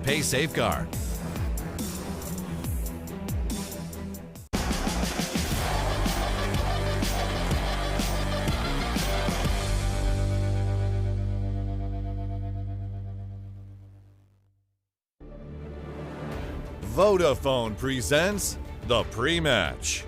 pay safeguard. Vodafone presents the pre-match.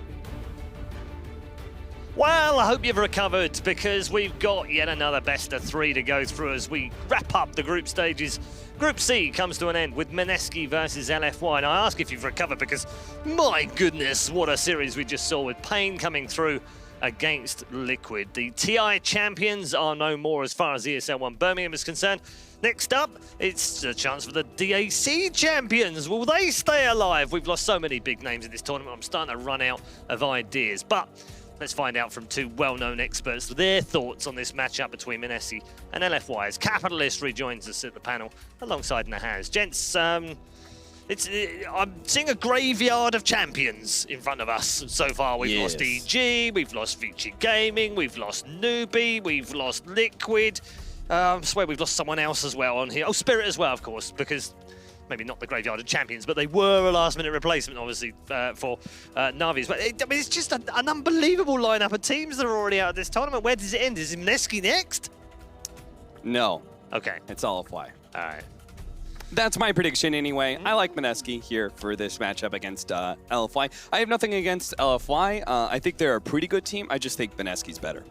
Well, I hope you've recovered because we've got yet another best of 3 to go through as we wrap up the group stages. Group C comes to an end with Mineski versus LFY. And I ask if you've recovered because, my goodness, what a series we just saw with Pain coming through against Liquid. The TI champions are no more as far as ESL One Birmingham is concerned. Next up, it's a chance for the DAC champions. Will they stay alive? We've lost so many big names in this tournament. I'm starting to run out of ideas. But let's find out from two well-known experts their thoughts on this matchup between Mineski and LFY as Capitalist rejoins us at the panel alongside Nahaz. Gents, I'm seeing a graveyard of champions in front of us so far. We've lost EG, we've lost Vici Gaming, we've lost Newbie, we've lost Liquid. I swear we've lost someone else as well on here. Oh, Spirit as well, of course, because maybe not the graveyard of champions, but they were a last-minute replacement, obviously, for Navi's. But it's just an unbelievable lineup of teams that are already out of this tournament. Where does it end? Is Mineski next? No. Okay. It's LFY. All right. That's my prediction anyway. I like Mineski here for this matchup against LFY. I have nothing against LFY. I think they're a pretty good team. I just think Mineski's better.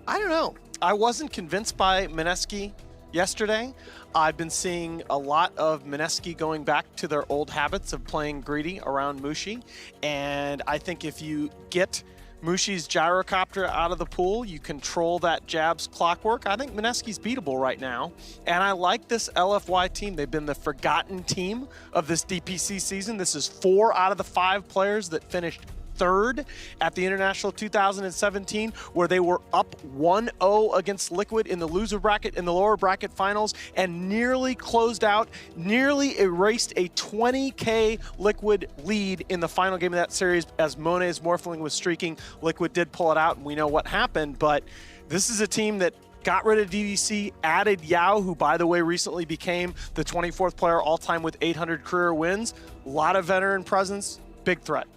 I don't know. I wasn't convinced by Mineski yesterday. I've been seeing a lot of Mineski going back to their old habits of playing greedy around Mushi. And I think if you get Mushi's gyrocopter out of the pool, you control that jab's clockwork. I think Mineski's beatable right now. And I like this LFY team. They've been the forgotten team of this DPC season. This is 4 out of the 5 players that finished 3rd at the International 2017, where they were up 1-0 against Liquid in the loser bracket in the lower bracket finals and nearly closed out, nearly erased a 20K Liquid lead in the final game of that series as Monet's Morphling was streaking. Liquid did pull it out, and we know what happened, but this is a team that got rid of DDC, added Yao, who, by the way, recently became the 24th player all-time with 800 career wins. A lot of veteran presence, big threat.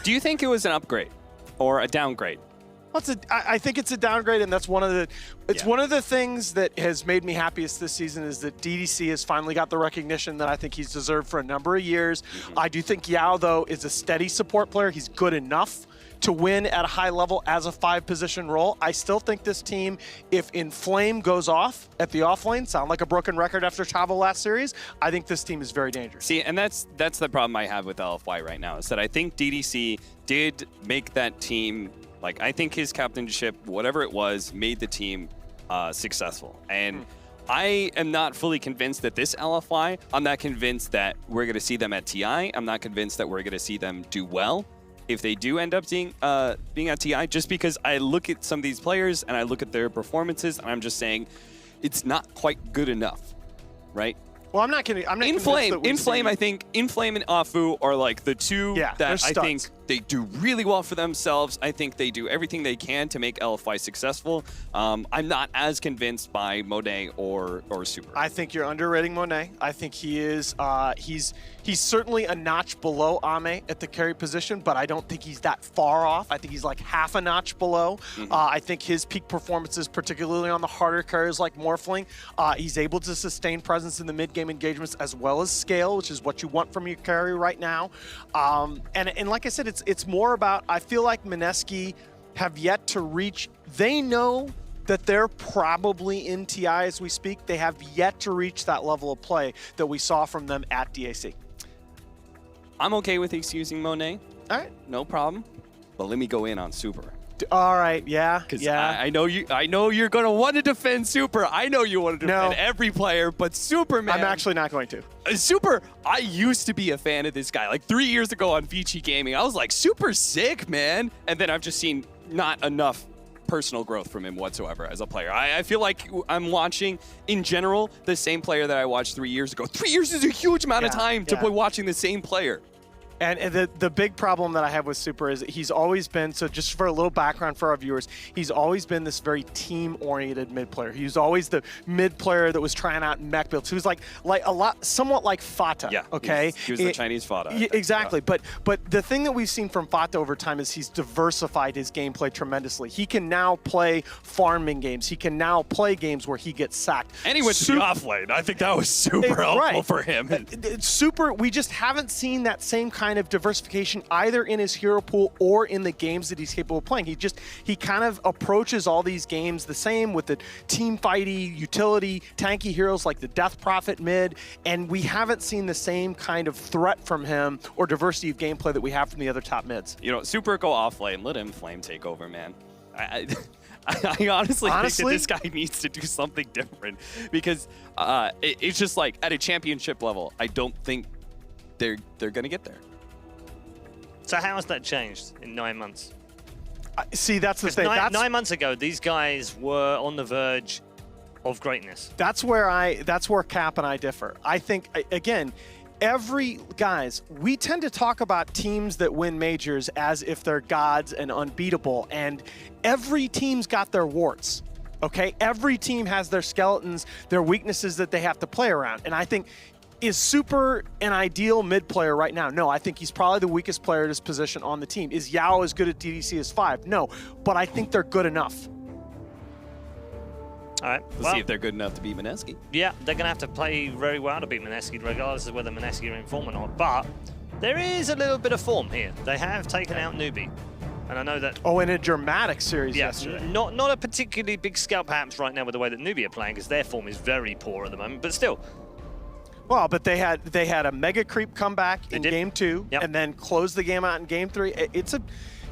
Do you think it was an upgrade or a downgrade? I think it's a downgrade, and that's one of the one of the things that has made me happiest this season is that DDC has finally got the recognition that I think he's deserved for a number of years. I do think Yao, though, is a steady support player. He's good enough to win at a high level as a 5-position role. I still think this team, if Inflame goes off at the off lane, sound like a broken record after Chavo last series, I think this team is very dangerous. See, and that's the problem I have with LFY right now, is that I think DDC did make that team, like, I think his captainship, whatever it was, made the team successful. And I am not fully convinced that this LFY, I'm not convinced that we're going to see them at TI. I'm not convinced that we're going to see them do well if they do end up being at TI, just because I look at some of these players and I look at their performances and I'm just saying it's not quite good enough, right? Well, I'm not kidding. I'm not Inflame, I think Inflame and Afu are like the two that I think they do really well for themselves. I think they do everything they can to make LFY successful. I'm not as convinced by Monet or Super. I think you're underrating Monet. I think he is. He's certainly a notch below Ame at the carry position, but I don't think he's that far off. I think he's like half a notch below. I think his peak performances, particularly on the harder carries like Morphling, he's able to sustain presence in the mid-game engagements as well as scale, which is what you want from your carry right now. And like I said, it's more about, I feel like Mineski have yet to reach, they know that they're probably in TI as we speak. They have yet to reach that level of play that we saw from them at DAC. I'm okay with excusing Monet. All right. No problem. But let me go in on Super. All right, yeah. Because I know you're going to want to defend Super. I know you want to defend every player, but Super, man. I'm actually not going to. Super, I used to be a fan of this guy. Like 3 years ago on Vici Gaming, I was like, Super sick, man. And then I've just seen not enough personal growth from him whatsoever as a player. I feel like I'm watching, in general, the same player that I watched 3 years ago. 3 years is a huge amount of time to be watching the same player. And the big problem that I have with Super is that he's always been, so just for a little background for our viewers, he's always been this very team-oriented mid player. He was always the mid player that was trying out mech builds. He was somewhat like Fata. Yeah. Okay. He was the Chinese Fata. Exactly. Yeah. But the thing that we've seen from Fata over time is he's diversified his gameplay tremendously. He can now play farming games. He can now play games where he gets sacked. And he went to the off lane. I think that was super helpful for him. Super. We just haven't seen that same kind of diversification either in his hero pool or in the games that he's capable of playing. He kind of approaches all these games the same with the team fighty, utility, tanky heroes like the Death Prophet mid, and we haven't seen the same kind of threat from him or diversity of gameplay that we have from the other top mids. You know, Super go off lane, let him flame take over, man. I honestly think that this guy needs to do something different because it's just like at a championship level, I don't think they're gonna get there. So how has that changed in 9 months? See, that's the thing. 9 months ago, these guys were on the verge of greatness. That's where Cap and I differ. I think, again, we tend to talk about teams that win majors as if they're gods and unbeatable, and every team's got their warts. Okay, every team has their skeletons, their weaknesses that they have to play around, and I think. Is Super an ideal mid player right now? No, I think he's probably the weakest player at his position on the team. Is Yao as good at DDC as 5? No, but I think they're good enough. All right. We'll see if they're good enough to beat Mineski. Yeah, they're going to have to play very well to beat Mineski, regardless of whether Mineski are in form or not. But there is a little bit of form here. They have taken out Newbie. And I know that... Oh, in a dramatic series yesterday. Not a particularly big scalp perhaps right now with the way that Newbie are playing, because their form is very poor at the moment, but still... Well, but they had a mega creep comeback in game 2, and then close the game out in game 3. It's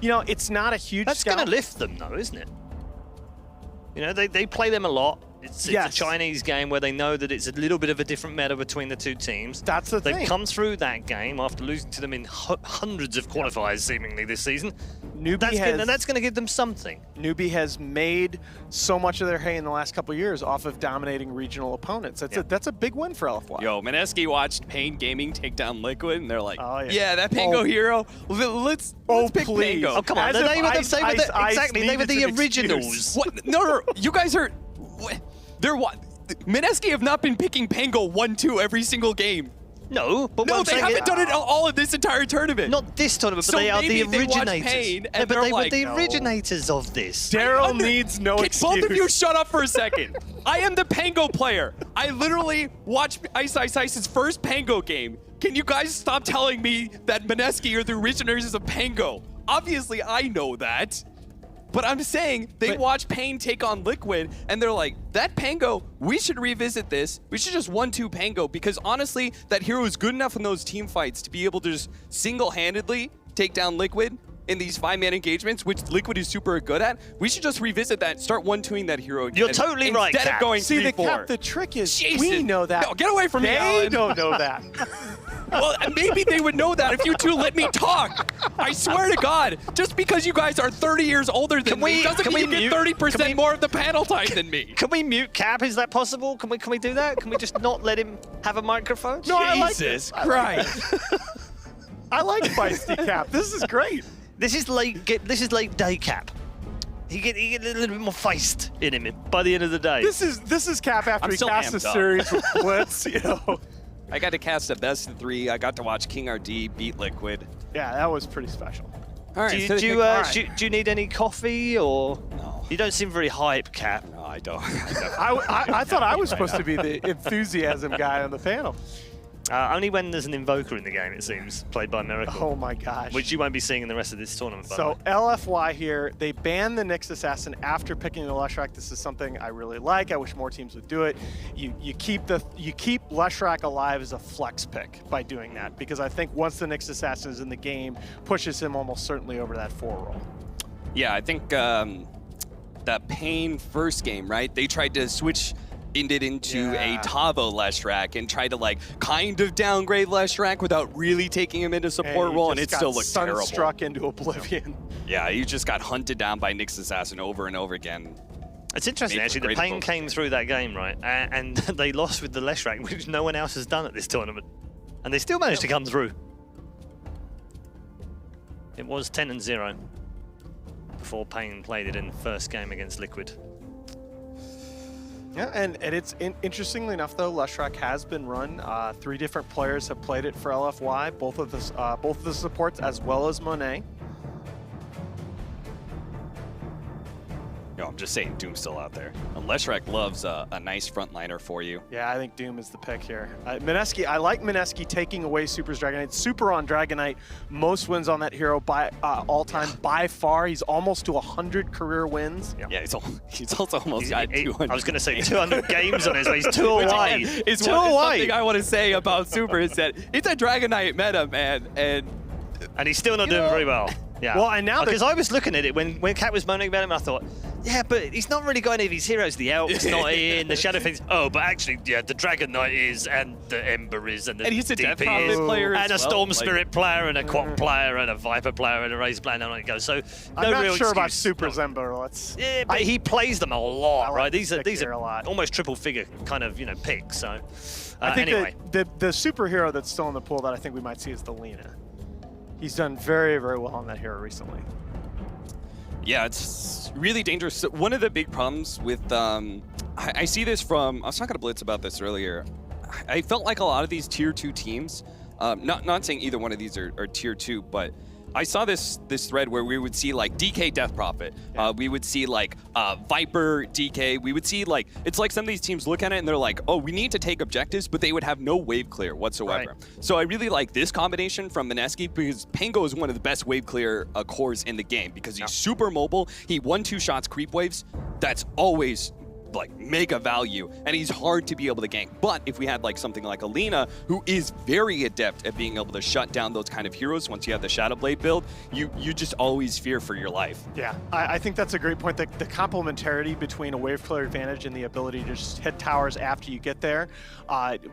it's not a huge. That's going to lift them, though, isn't it? You know, they play them a lot. It's a Chinese game where they know that it's a little bit of a different meta between the two teams. That's the thing. They've come through that game after losing to them in hundreds of qualifiers, seemingly, this season. That's going to give them something. Newbie has made so much of their hay in the last couple of years off of dominating regional opponents. That's a big win for LFY. Yo, Mineski watched Pain Gaming take down Liquid, and they're like, yeah, that Pango hero, let's pick Pango. Oh, come on. They were the originals. What? No, you guys are... Mineski have not been picking Pango 1-2 every single game. No, but they haven't done it all of this entire tournament. Not this tournament, but so they are the originators. Pain, but they were the originators of this. Daryl needs no excuse. Both of you shut up for a second. I am the Pango player. I literally watched Ice's first Pango game. Can you guys stop telling me that Mineski are the originators of Pango? Obviously, I know that. But I'm saying they watch Pain take on Liquid, and they're like, that Pango, we should revisit this. We should just 1-2 Pango, because honestly, that hero is good enough in those team fights to be able to just single-handedly take down Liquid in these 5-man engagements, which Liquid is super good at. We should just revisit that, start 1-2ing that hero again. You're totally right, instead of going 3-4. The trick is, Jesus. we know that. No, get away from me, Alan. They don't know that. Well, maybe they would know that if you two let me talk. I swear to God, just because you guys are 30 years older than me doesn't mean you get 30% more of the panel time than me. Can we mute Cap? Is that possible? Can we do that? Can we just not let him have a microphone? No, Jesus Christ. I like feisty Cap. This is great. This is late day Cap. He get a little bit more feist in him by the end of the day. This is Cap after he cast a series with Blitz, you know. I got to cast a best of 3. I got to watch King RD beat Liquid. Yeah, that was pretty special. All right. Do you need any coffee or? No. You don't seem very hype, Cap. No, I don't. I thought I was supposed to be the enthusiasm guy on the panel. Only when there's an invoker in the game, it seems, played by Miracle. Oh my gosh. Which you won't be seeing in the rest of this tournament. So LFY here, they banned the Nyx Assassin after picking the Leshrac. This is something I really like. I wish more teams would do it. You keep Leshrac alive as a flex pick by doing that, because I think once the Nyx Assassin is in the game, pushes him almost certainly over that 4 role. Yeah, I think that Pain first game, right? They tried to switch it into a Tavo Leshrac and tried to like kind of downgrade Leshrac without really taking him into support role, and it still looked terrible. Struck into oblivion. Yeah, he just got hunted down by Nyx Assassin over and over again. It's interesting, actually. The Pain came through that game, right? And they lost with the Leshrac, which no one else has done at this tournament. And they still managed to come through. It was 10-0 before Payne played it in the first game against Liquid. Yeah, and it's interestingly enough though, Leshrac has been run. 3 different players have played it for LFY, both of the supports as well as Monet. No, I'm just saying Doom's still out there. And Leshrac loves a nice frontliner for you. Yeah, I think Doom is the pick here. Mineski, I like Mineski taking away Super's Dragonite. Super on Dragonite, most wins on that hero by all time by far. He's almost to 100 career wins. Yeah, he's also almost got 200. I was going to say 200 games on his way. He's 2 away. It's two one away. thing I want to say about Super is that it's a Dragonite meta, man, and he's still not doing very well. Yeah. Well, and now because I was looking at it when Kat was moaning about him, I thought, yeah, but he's not really got any of his heroes. The Elk's not in, the Shadow Fiend's. Oh, but actually, yeah, the Dragon Knight is, and the Ember is, and the he's a DP Death Prophet is, player and as a Storm well, Spirit player, and a Quap player, and a Viper player, and a Razor player, and on it goes. So I'm no not real sure about excuse. Super Ember. Let's. Yeah, but he plays them a lot, I like right? the These stick here are a lot. almost triple figure kind of picks. So I think anyway, the superhero that's still in the pool that I think we might see is the Lina. He's done very, very well on that hero recently. yeah, it's really dangerous. So one of the big problems with, I see this from, I was talking to Blitz about this earlier. I felt like a lot of these tier 2 teams, not saying either one of these are tier 2, but I saw this thread where we would see like DK Death Prophet, we would see like Viper DK, we would see like, it's like some of these teams look at it and they're like, oh, we need to take objectives, but they would have no wave clear whatsoever. Right. So I really like this combination from Mineski because Pango is one of the best wave clear cores in the game because he's super mobile. He 1-2 shots creep waves. That's always like mega value, and he's hard to be able to gank. But if we had like something like Alina, who is very adept at being able to shut down those kind of heroes once you have the Shadow Blade build, you just always fear for your life. Yeah, I think that's a great point. The complementarity between a wave clear advantage and the ability to just hit towers after you get there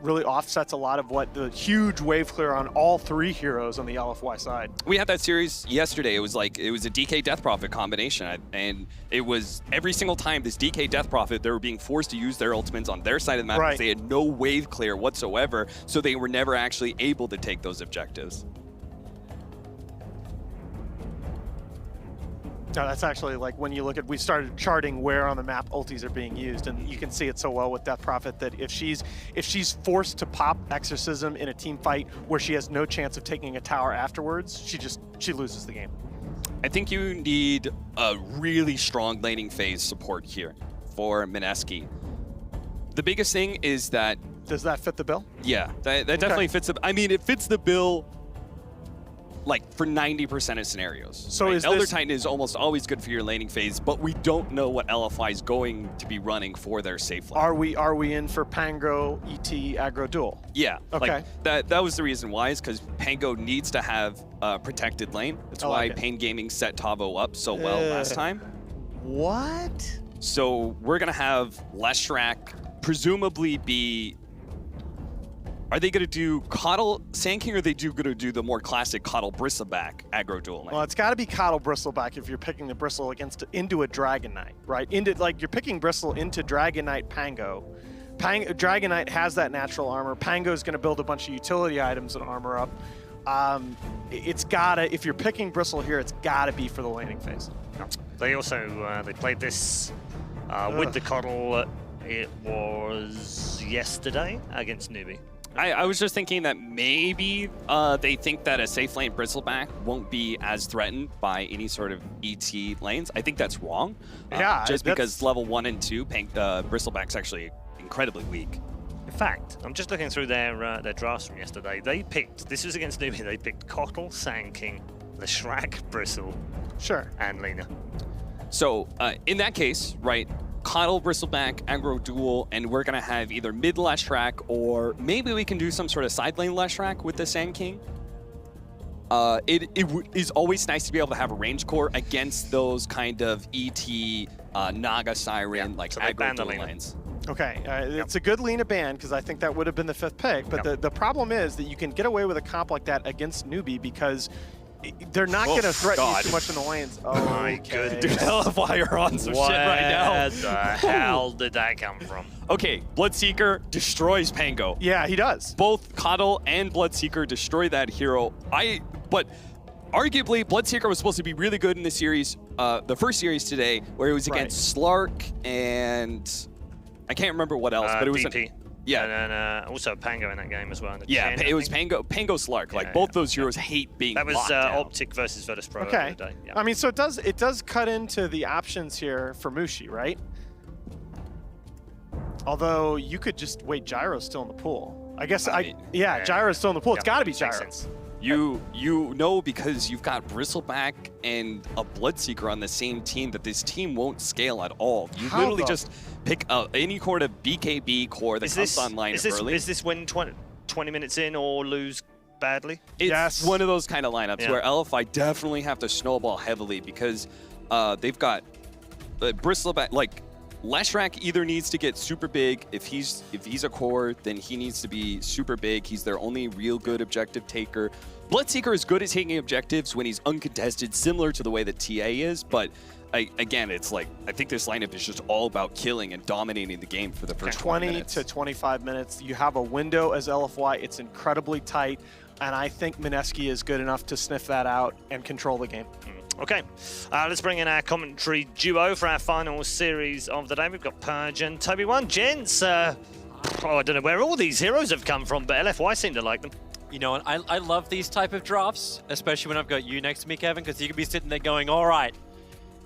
really offsets a lot of what the huge wave clear on all 3 heroes on the LFY side. We had that series yesterday. It was a DK Death Prophet combination, and it was every single time this DK Death Prophet, they were being forced to use their ultimates on their side of the map because they had no wave clear whatsoever, so they were never actually able to take those objectives. No, that's actually like when you look at, we started charting where on the map ultis are being used, and you can see it so well with Death Prophet that if she's forced to pop Exorcism in a team fight where she has no chance of taking a tower afterwards, she loses the game. I think you need a really strong laning phase support here for Mineski. The biggest thing is that... Does that fit the bill? Yeah, that definitely fits the... I mean, it fits the bill like for 90% of scenarios. So right? is Elder this... Titan is almost always good for your laning phase, but we don't know what LFY is going to be running for their safe lane. Are we in for Pango ET aggro duel? Yeah, okay. Like that was the reason why, is because Pango needs to have a protected lane. That's why Pain Gaming set Tavo up so well last time. What? So we're gonna have Leshrac presumably be... Are they gonna do Coddle Sand King, or are they gonna do the more classic Coddle Bristleback aggro duel lane? Well, it's got to be Coddle Bristleback if you're picking the Bristle into a Dragon Knight, right? Like you're picking Bristle into Dragon Knight Pango. Dragon Knight has that natural armor. Pango's gonna build a bunch of utility items and armor up. It's gotta, if you're picking Bristle here, it's gotta be for the laning phase. They also they played this with the Coddle. It was yesterday against Newbie. I was just thinking that maybe they think that a safe lane Bristleback won't be as threatened by any sort of ET lanes. I think that's wrong. Yeah, just because level 1 and 2, Bristleback's actually incredibly weak. In fact, I'm just looking through their drafts from yesterday. They picked, this was against Newbie, they picked Coddle, Sand King, Leshrac, Bristle, and Lina. So in that case, right, Coddle, Bristleback, aggro duel, and we're gonna have either mid Leshrac, or maybe we can do some sort of side lane Leshrac with the Sand King. It is always nice to be able to have a range core against those kind of ET, Naga Siren, like so aggro duel lanes. Okay, it's a good Lina ban because I think that would have been the 5th pick, but the problem is that you can get away with a comp like that against Newbie because they're not going to threaten you too much in the lanes. Oh my goodness. Dude, LFY are on some shit right now. Where the hell did that come from? Okay, Bloodseeker destroys Pango. Yeah, he does. Both Coddle and Bloodseeker destroy that hero. But arguably, Bloodseeker was supposed to be really good in the series, the first series today, where it was against Slark and I can't remember what else, but it was DP. Yeah. And then also Pango in that game as well. In the Yeah, 10, it was Pango Slark. Like, both those heroes hate being That was locked down. Optic versus Virtus Pro. Okay. The day. Yeah. I mean, so it does cut into the options here for Mushi, right? Although you could just wait, Gyro's still in the pool. I guess yeah, Gyro's still in the pool. It's got to be Gyro. Makes sense. You know, because you've got Bristleback and a Bloodseeker on the same team, that this team won't scale at all. You literally just pick any core to BKB core that comes online early. Is this win 20 minutes in or lose badly? It's one of those kind of lineups where LFI definitely have to snowball heavily because they've got Bristleback, like Leshrac either needs to get super big. If he's a core, then he needs to be super big. He's their only real good objective taker. Bloodseeker is good at taking objectives when he's uncontested, similar to the way that TA is, but again, it's like, I think this lineup is just all about killing and dominating the game for the first 20 minutes. to 25 minutes. You have a window as LFY. It's incredibly tight, and I think Mineski is good enough to sniff that out and control the game. Okay, let's bring in our commentary duo for our final series of the day. We've got Purge and Toby One. Gents, I don't know where all these heroes have come from, but LFY seem to like them. You know, I love these type of drafts, especially when I've got you next to me, Kevin, because you can be sitting there going, all right.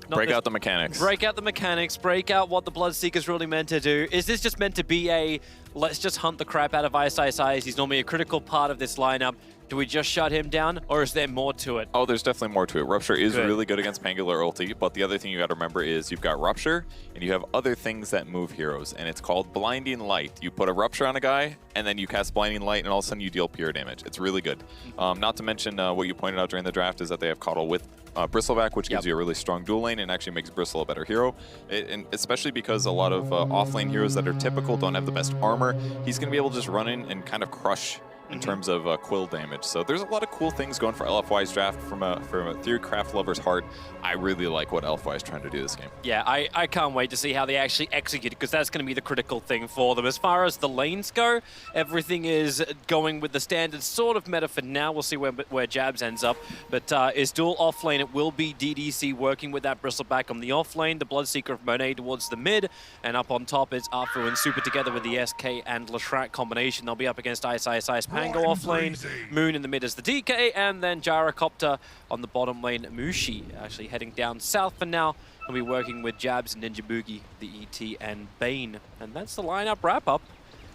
Break out the mechanics. Break out the mechanics. Break out what the Bloodseeker's really meant to do. Is this just meant to be a, let's just hunt the crap out of ISIS? He's normally a critical part of this lineup. Do we just shut him down, or is there more to it? Oh, there's definitely more to it. Rupture is really good against Pangular ulti, but the other thing you got to remember is you've got Rupture, and you have other things that move heroes, and it's called Blinding Light. You put a Rupture on a guy, and then you cast Blinding Light, and all of a sudden you deal pure damage. It's really good. Not to mention what you pointed out during the draft is that they have Coddle with Bristleback, which gives you a really strong dual lane and actually makes Bristle a better hero. And especially because a lot of off-lane heroes that are typical don't have the best armor, he's going to be able to just run in and kind of crush in terms of quill damage. So there's a lot of cool things going for LFY's draft from a Theorycraft lover's heart. I really like what LFY is trying to do this game. Yeah, I can't wait to see how they actually execute it, because that's going to be the critical thing for them. As far as the lanes go, everything is going with the standard sort of meta for now. We'll see where Jabs ends up. But is dual off lane, it will be DDC working with that Bristleback on the off lane, the Bloodseeker of Monet towards the mid, and up on top is Arfu and Super together with the SK and Leshrac combination. They'll be up against ISIS Pango off lane, Moon in the mid as the DK, and then Gyrocopter on the bottom lane. Mushi actually heading down south for now. We'll be working with Jabs, Ninja Boogie, the ET, and Bane. And that's the lineup wrap-up.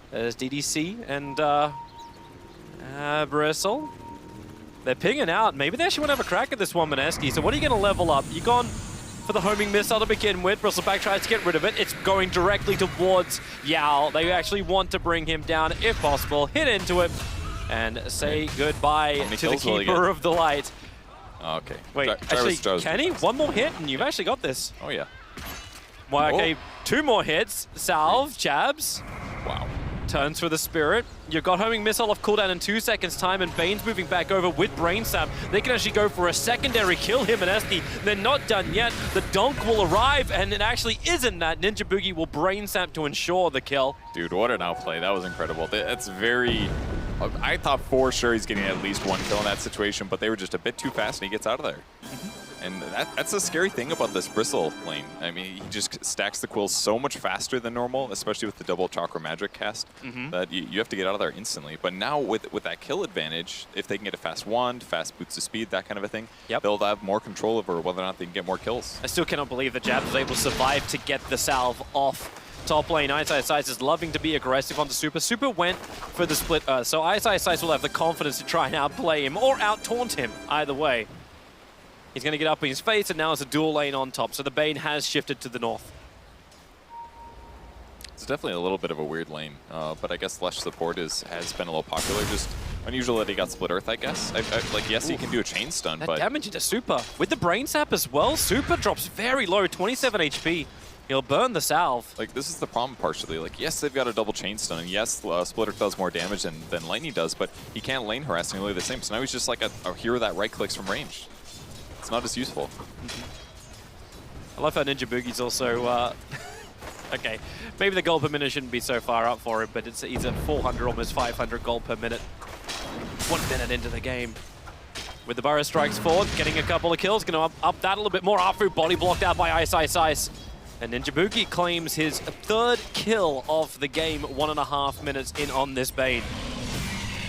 There's DDC and Bristle. They're pinging out. Maybe they actually want to have a crack at this one, Mineski. So what are you going to level up? You gone for the homing missile to begin with. Bristleback tries to get rid of it. It's going directly towards Yao. They actually want to bring him down if possible. Hit into it and say goodbye to the Keeper of the Light. Okay. Wait, actually, Kenny, one more hit and you've actually got this. Oh, yeah. Well, okay, two more hits. Salve, Jabs. Wow. Turns for the Spirit. You've got homing missile off cooldown in 2 seconds time, and Bane's moving back over with Brain Sap. They can actually go for a secondary kill him and Mineski. They're not done yet. The donk will arrive, and it actually isn't that. Ninja Boogie will Brain Sap to ensure the kill. Dude, what an outplay. That was incredible. That's very... I thought for sure he's getting at least one kill in that situation, but they were just a bit too fast, and he gets out of there. And that's the scary thing about this Bristle lane. I mean, he just stacks the quills so much faster than normal, especially with the double Chakra Magic cast, that you have to get out of there instantly. But now with that kill advantage, if they can get a fast wand, fast boots of speed, that kind of a thing, they'll have more control over whether or not they can get more kills. I still cannot believe that Jabs was able to survive to get the salve off top lane. ISIS is loving to be aggressive onto Super. Super went for the split Earth, so ISIS will have the confidence to try and outplay him or out-taunt him, either way. He's going to get up in his face, and now it's a dual lane on top, so the Bane has shifted to the north. It's definitely a little bit of a weird lane, but I guess Lesh support has been a little popular. Just unusual that he got split Earth, I guess. Like, yes, he can do a chain stun, that but... damage into Super. With the Brain Sap as well, Super drops very low, 27 HP. He'll burn the salve. Like, this is the problem partially. Like, yes, they've got a double chain stun, and yes, Splitter does more damage than Lightning does, but he can't lane harass nearly the same. So now he's just like a hero that right-clicks from range. It's not as useful. I love how Ninja Boogie's also... okay, maybe the gold per minute shouldn't be so far up for him, but he's at 400, almost 500 gold per minute. 1 minute into the game. with the Burrow strikes forward, getting a couple of kills, going to up that a little bit more. Afu body blocked out by Ice Ice Ice. And Ninja Boogie claims his 3rd kill of the game, 1.5 minutes in on this Bane.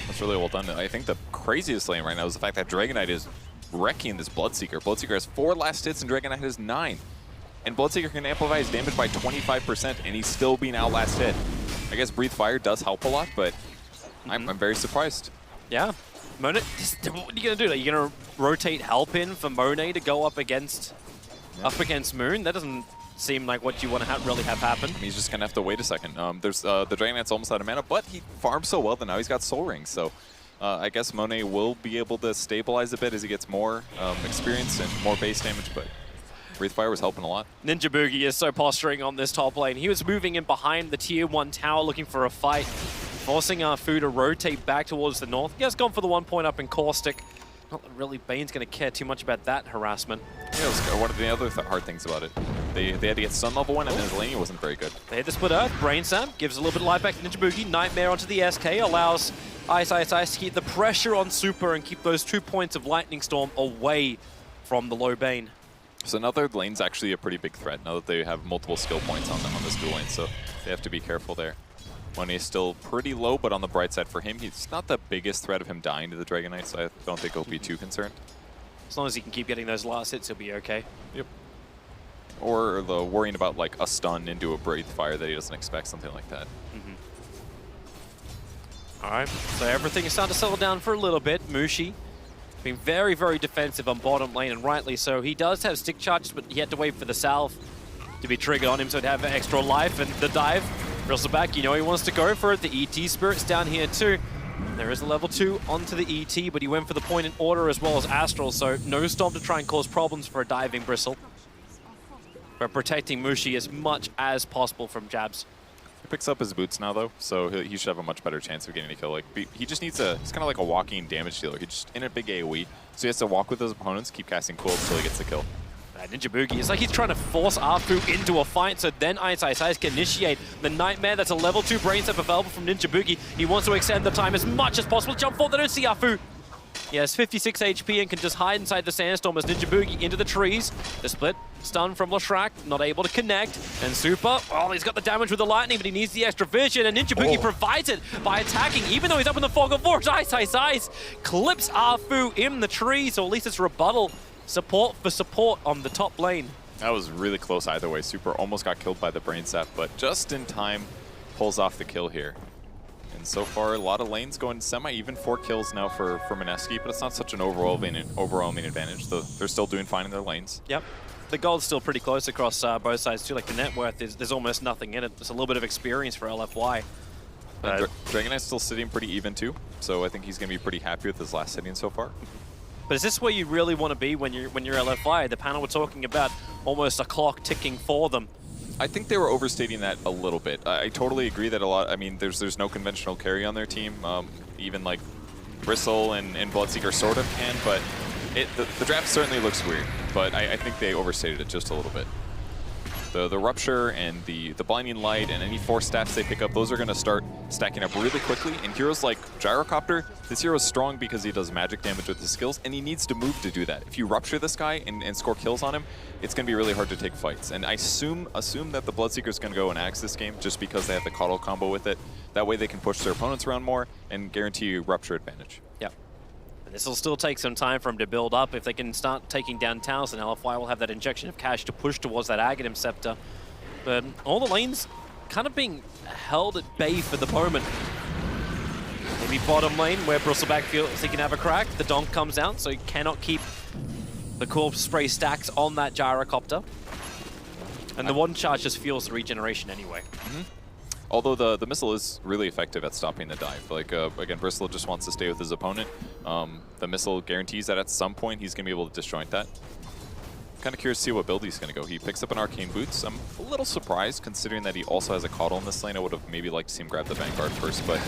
That's really well done. I think the craziest lane right now is the fact that Dragon Knight is wrecking this Bloodseeker. Bloodseeker has 4 last hits and Dragon Knight has 9. And Bloodseeker can amplify his damage by 25% and he's still being out last hit. I guess Breathe Fire does help a lot, but I'm very surprised. Yeah. Monet, what are you going to do? Are you going to rotate help in for Monet to go up against Moon? That doesn't seem like what you want to really have happen. He's just going to have to wait a second. There's the Dragon Knight's almost out of mana, but he farms so well that now he's got Soul Rings. So I guess Monet will be able to stabilize a bit as he gets more experience and more base damage, but Breathe Fire was helping a lot. Ninja Boogie is so posturing on this top lane. He was moving in behind the tier 1 tower looking for a fight, forcing Afu to rotate back towards the north. He has gone for the 1 point up in Caustic. Not that really Bane's going to care too much about that harassment. Yeah, it was one of the other hard things about it. They had to get stun level 1 and his laning wasn't very good. They had the split earth. Brain Sap gives a little bit of life back to Ninja Boogie. Nightmare onto the SK allows Ice Ice Ice to keep the pressure on Super and keep those 2 points of Lightning Storm away from the low Bane. So now their lane's actually a pretty big threat now that they have multiple skill points on this dual lane, so they have to be careful there. Money is still pretty low, but on the bright side for him, he's not the biggest threat of him dying to the Dragon Knight, so I don't think he'll be too concerned. As long as he can keep getting those last hits, he'll be okay. Yep. Or the worrying about like a stun into a Breathe Fire that he doesn't expect, something like that. All right, so everything is starting to settle down for a little bit. Mushi being very, very defensive on bottom lane, and rightly so. He does have stick charges, but he had to wait for the salve to be triggered on him, so he'd have extra life. And the dive, Bristleback, you know he wants to go for it. The ET Spirit's down here too. There is a level 2 onto the ET, but he went for the point in order as well as Astral, so no Storm to try and cause problems for a diving Bristle. But protecting Mushi as much as possible from jabs. He picks up his boots now though, so he should have a much better chance of getting a kill. Like he just needs he's kind of like a walking damage dealer. He's just in a big AoE, so he has to walk with his opponents, keep casting cools until he gets the kill. Ninja Boogie, it's like he's trying to force Afu into a fight, so then Ice Ice Ice can initiate the Nightmare. That's a level 2 brain step available from Ninja Boogie. He wants to extend the time as much as possible. Jump forward, they don't see Afu. He has 56 HP and can just hide inside the Sandstorm as Ninja Boogie into the trees. The split, stun from Lashrak, not able to connect. And Super, oh, he's got the damage with the lightning, but he needs the extra vision, and Ninja Boogie provides it by attacking, even though he's up in the fog of war. Ice Ice Ice clips Afu in the tree, so at least it's rebuttal. Support for support on the top lane. That was really close either way. Super almost got killed by the Brain Sap, but just in time pulls off the kill here. And so far, a lot of lanes going semi-even. 4 kills now for Mineski, but it's not such an overwhelming advantage. They're still doing fine in their lanes. Yep. The gold's still pretty close across both sides too. Like the net worth, there's almost nothing in it. There's a little bit of experience for LFY. Dragon Knight's still sitting pretty even too, so I think he's going to be pretty happy with his last hitting so far. But is this where you really want to be when you're LFI? The panel were talking about almost a clock ticking for them. I think they were overstating that a little bit. I totally agree that a lot. I mean, there's no conventional carry on their team. Even like Bristle and Bloodseeker sort of can, but the draft certainly looks weird. But I think they overstated it just a little bit. The Rupture and the Blinding Light and any 4 staffs they pick up, those are going to start stacking up really quickly. And heroes like Gyrocopter, this hero is strong because he does magic damage with his skills, and he needs to move to do that. If you Rupture this guy and score kills on him, it's going to be really hard to take fights. And I assume that the Bloodseeker is going to go and axe this game just because they have the Coddle combo with it. That way they can push their opponents around more and guarantee you Rupture advantage. Yep. This will still take some time for him to build up. If they can start taking down towers, then LFY will have that injection of cash to push towards that Aghanim Scepter. But all the lanes kind of being held at bay for the moment. Maybe bottom lane where Bristleback feels he can have a crack. The donk comes out, so he cannot keep the corpse spray stacks on that Gyrocopter. And the one charge just fuels the regeneration anyway. Although the missile is really effective at stopping the dive. Like, again, Bristle just wants to stay with his opponent. The missile guarantees that at some point he's going to be able to disjoint that. Kind of curious to see what build he's going to go. He picks up an Arcane Boots. I'm a little surprised considering that he also has a Coddle in this lane. I would have maybe liked to see him grab the Vanguard first, but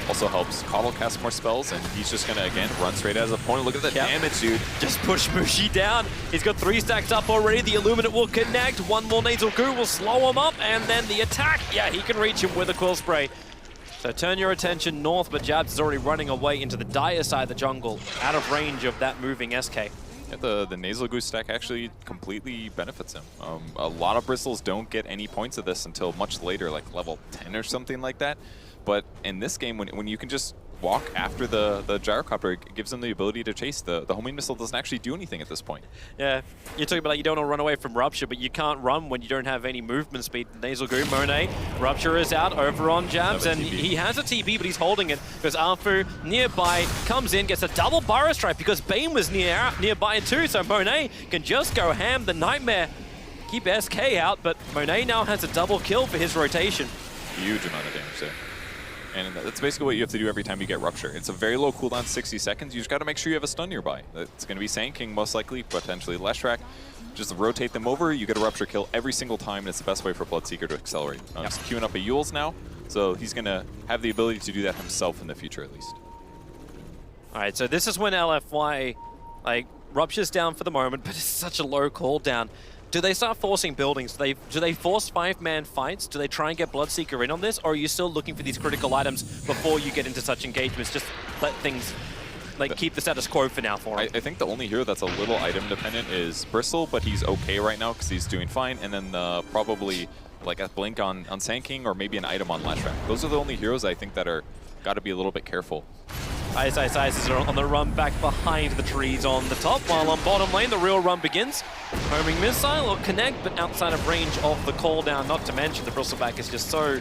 also helps Coddle cast more spells, and he's just going to, again, run straight at his opponent. Look at the damage, dude. Just push Mushi down. He's got 3 stacks up already. The Illuminate will connect. 1 more Nasal Goo will slow him up, and then the attack. Yeah, he can reach him with a Quill Spray. So turn your attention north, but Jabs is already running away into the dire side of the jungle, out of range of that moving SK. Yeah, the nasal goose stack actually completely benefits him. A lot of bristles don't get any points of this until much later, like level 10 or something like that. But in this game, when you can just walk after the gyrocopter, it gives them the ability to chase. The homing missile doesn't actually do anything at this point. Yeah, you're talking about like you don't want to run away from Rupture, but you can't run when you don't have any movement speed. Nasal Goo, Monet, Rupture is out over on Jabs, and he has a TB, but he's holding it because Arfu nearby comes in, gets a double burrow strike because Bane was nearby too, so Monet can just go ham. The Nightmare keep SK out, but Monet now has a double kill for his rotation. Huge amount of damage there. And that's basically what you have to do every time you get Rupture. It's a very low cooldown, 60 seconds. You just got to make sure you have a stun nearby. It's going to be Sand King most likely, potentially Leshrac. Just rotate them over, you get a Rupture kill every single time, and it's the best way for Bloodseeker to accelerate. He's queuing up a Yules now, so he's going to have the ability to do that himself in the future at least. All right, so this is when LFY, like, Rupture's down for the moment, but it's such a low cooldown. Do they start forcing buildings? Do they force 5-man fights? Do they try and get Bloodseeker in on this? Or are you still looking for these critical items before you get into such engagements? Just let things, like, keep the status quo for now for him. I think the only hero that's a little item dependent is Bristle, but he's okay right now because he's doing fine. And then probably like a blink on Sand King or maybe an item on Leshrac. Those are the only heroes I think that are got to be a little bit careful. Ice is on the run back behind the trees on the top, while on bottom lane the real run begins. Homing missile or connect, but outside of range of the cooldown, not to mention the Bristleback is just so,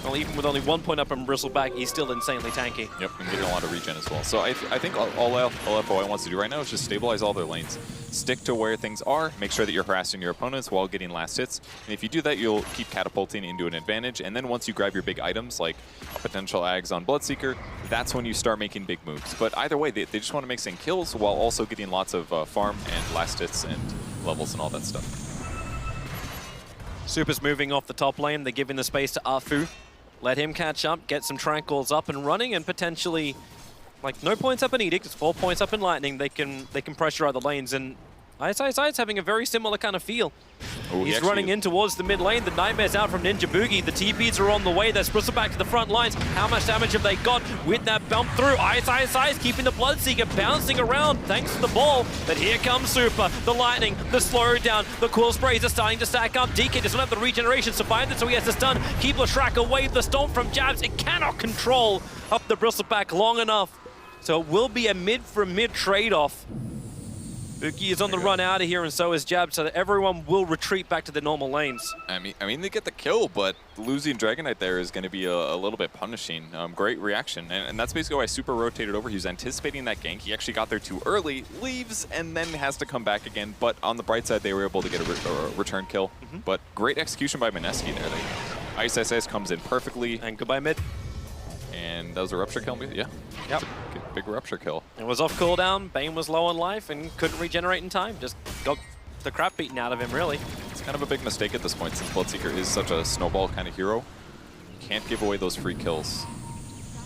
well, even with only 1 point up on Bristleback, he's still insanely tanky. Yep, and getting a lot of regen as well. So I think all LFY wants to do right now is just stabilize all their lanes. Stick to where things are, make sure that you're harassing your opponents while getting last hits. And if you do that, you'll keep catapulting into an advantage. And then once you grab your big items, like a potential Ags on Bloodseeker, that's when you start making big moves. But either way, they just want to make some kills while also getting lots of farm and last hits and levels and all that stuff. Super's moving off the top lane. They're giving the space to Arfu. Let him catch up, get some Tranquils up and running, and potentially, like, no points up in Edict, it's 4 points up in Lightning. They can pressure other lanes, and Ice having a very similar kind of feel. Ooh, He's running in towards the mid lane. The Nightmare's out from Ninja Boogie. The TPs are on the way. They're Bristleback to the front lines. How much damage have they got with that bump through? Ice keeping the Bloodseeker bouncing around thanks to the ball. But here comes Super, the Lightning, the slowdown. The Quill Sprays are starting to stack up. DK doesn't have the regeneration, survived it, so he has to stun. Keep Leshrac away. The Stomp from Jabs. It cannot control up the Bristleback long enough. So it will be a mid for mid trade-off. Boogie is on the run out of here, and so is Jab, so that everyone will retreat back to their normal lanes. I mean, they get the kill, but losing Dragon Knight there is going to be a little bit punishing. Great reaction, and that's basically why Super rotated over. He was anticipating that gank. He actually got there too early, leaves, and then has to come back again. But on the bright side, they were able to get a return kill. But great execution by Mineski there. Ice comes in perfectly. And goodbye mid. And that was a Rupture kill? Yeah. Yep. Big Rupture kill. It was off cooldown. Bane was low on life and couldn't regenerate in time. Just got the crap beaten out of him, really. It's kind of a big mistake at this point since Bloodseeker is such a snowball kind of hero. You can't give away those free kills.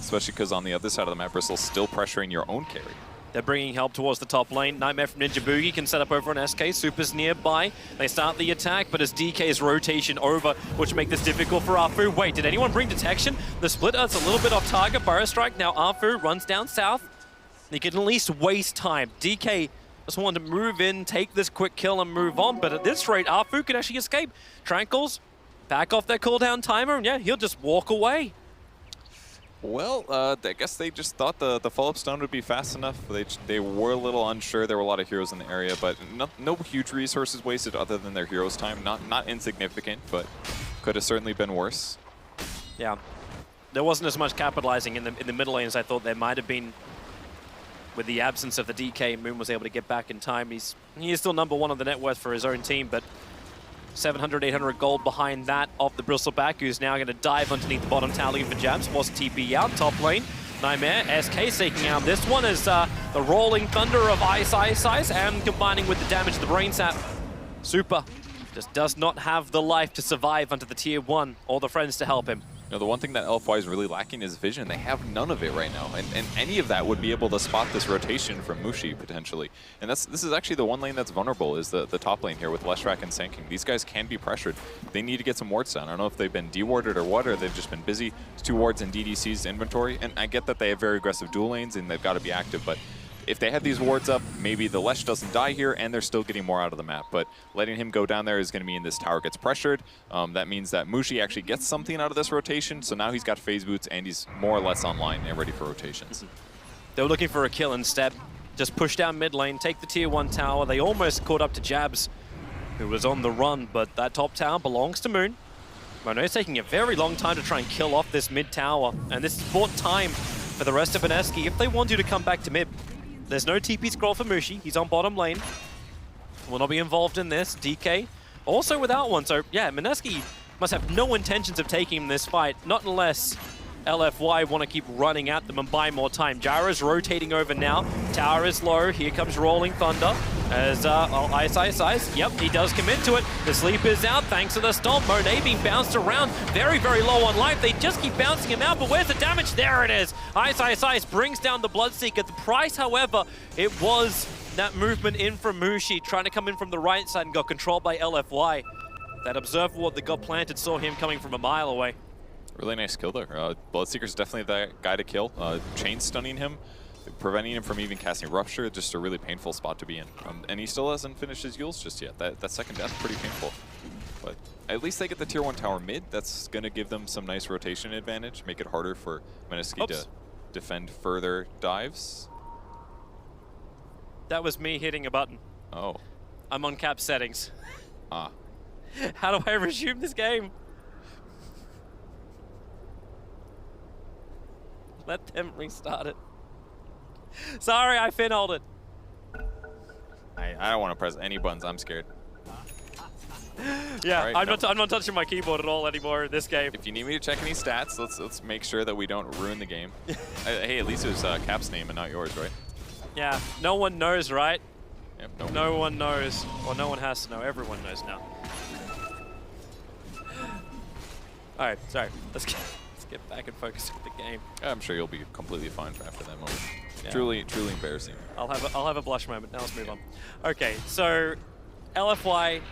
Especially because on the other side of the map, Bristle's still pressuring your own carry. They're bringing help towards the top lane. Nightmare from Ninja Boogie can set up over on SK. Super's nearby. They start the attack, but as DK's rotation over, which make this difficult for Arfu. Wait, did anyone bring detection? The split Earth's a little bit off target. Burrow Strike. Now Arfu runs down south. He can at least waste time. DK just wanted to move in, take this quick kill, and move on. But at this rate, Arfu can actually escape. Tranquils back off their cooldown timer, and yeah, he'll just walk away. Well, I guess they just thought the follow-up stun would be fast enough. They were a little unsure. There were a lot of heroes in the area, but no huge resources wasted other than their heroes' time. Not insignificant, but could have certainly been worse. Yeah, there wasn't as much capitalizing in the middle lane as I thought there might have been. With the absence of the DK, Moon was able to get back in time. He is still #1 on the net worth for his own team, but 700, 800 gold behind that of the Bristleback, who's now going to dive underneath the bottom tower looking for Jabs. Was TP out, top lane. Nightmare, SK taking out this one as the rolling thunder of Ice, and combining with the damage of the Brain Sap. Super just does not have the life to survive under the tier 1 or the friends to help him. You know, the one thing that LFY is really lacking is vision. They have none of it right now, and any of that would be able to spot this rotation from Mushi potentially. And this is actually the one lane that's vulnerable, is the top lane here with Leshrac and Sanking. These guys can be pressured. They need to get some wards down. I don't know if they've been dewarded or what, or they've just been busy. It's 2 wards in DDC's inventory, and I get that they have very aggressive dual lanes and they've got to be active, but if they have these wards up, maybe the Lesh doesn't die here, and they're still getting more out of the map. But letting him go down there is going to mean this tower gets pressured. That means that Mushi actually gets something out of this rotation, so now he's got phase boots, and he's more or less online and ready for rotations. They were looking for a kill instead. Just push down mid lane, take the tier 1 tower. They almost caught up to Jabs, who was on the run, but that top tower belongs to Moon. Mono's taking a very long time to try and kill off this mid tower, and this has bought time for the rest of Mineski if they want you to come back to mid. There's no TP scroll for Mushi. He's on bottom lane. Will not be involved in this. DK also without one. So yeah, Mineski must have no intentions of taking this fight, not unless LFY want to keep running at them and buy more time. Jara's rotating over now. Tower is low. Here comes Rolling Thunder. As Ice. Yep, he does commit to it. The sleep is out thanks to the stomp. Monet being bounced around. Very, very low on life. They just keep bouncing him out, but where's the damage? There it is. Ice brings down the Bloodseeker. The price, however, it was that movement in from Mushi, trying to come in from the right side and got controlled by LFY. That observer ward that got planted saw him coming from a mile away. Really nice kill there. Bloodseeker's definitely the guy to kill. Chain stunning him, preventing him from even casting Rupture, just a really painful spot to be in. And he still hasn't finished his Yules just yet. That second death, pretty painful. But at least they get the tier 1 tower mid. That's going to give them some nice rotation advantage, make it harder for Mineski to defend further dives. That was me hitting a button. Oh. I'm on cap settings. Ah. How do I resume this game? Let them restart it. Sorry, I fin-holed it. I don't want to press any buttons. I'm scared. Yeah, right, I'm not touching my keyboard at all anymore in this game. If you need me to check any stats, let's make sure that we don't ruin the game. Hey, at least it was Cap's name and not yours, right? Yeah, no one knows, right? Yep, no one knows. Well, no one has to know. Everyone knows now. All right, sorry. Let's get back and focus on the game. I'm sure you'll be completely fine after that moment. Yeah. Truly embarrassing. I'll have a blush moment. Now let's move on. Okay, so LFY,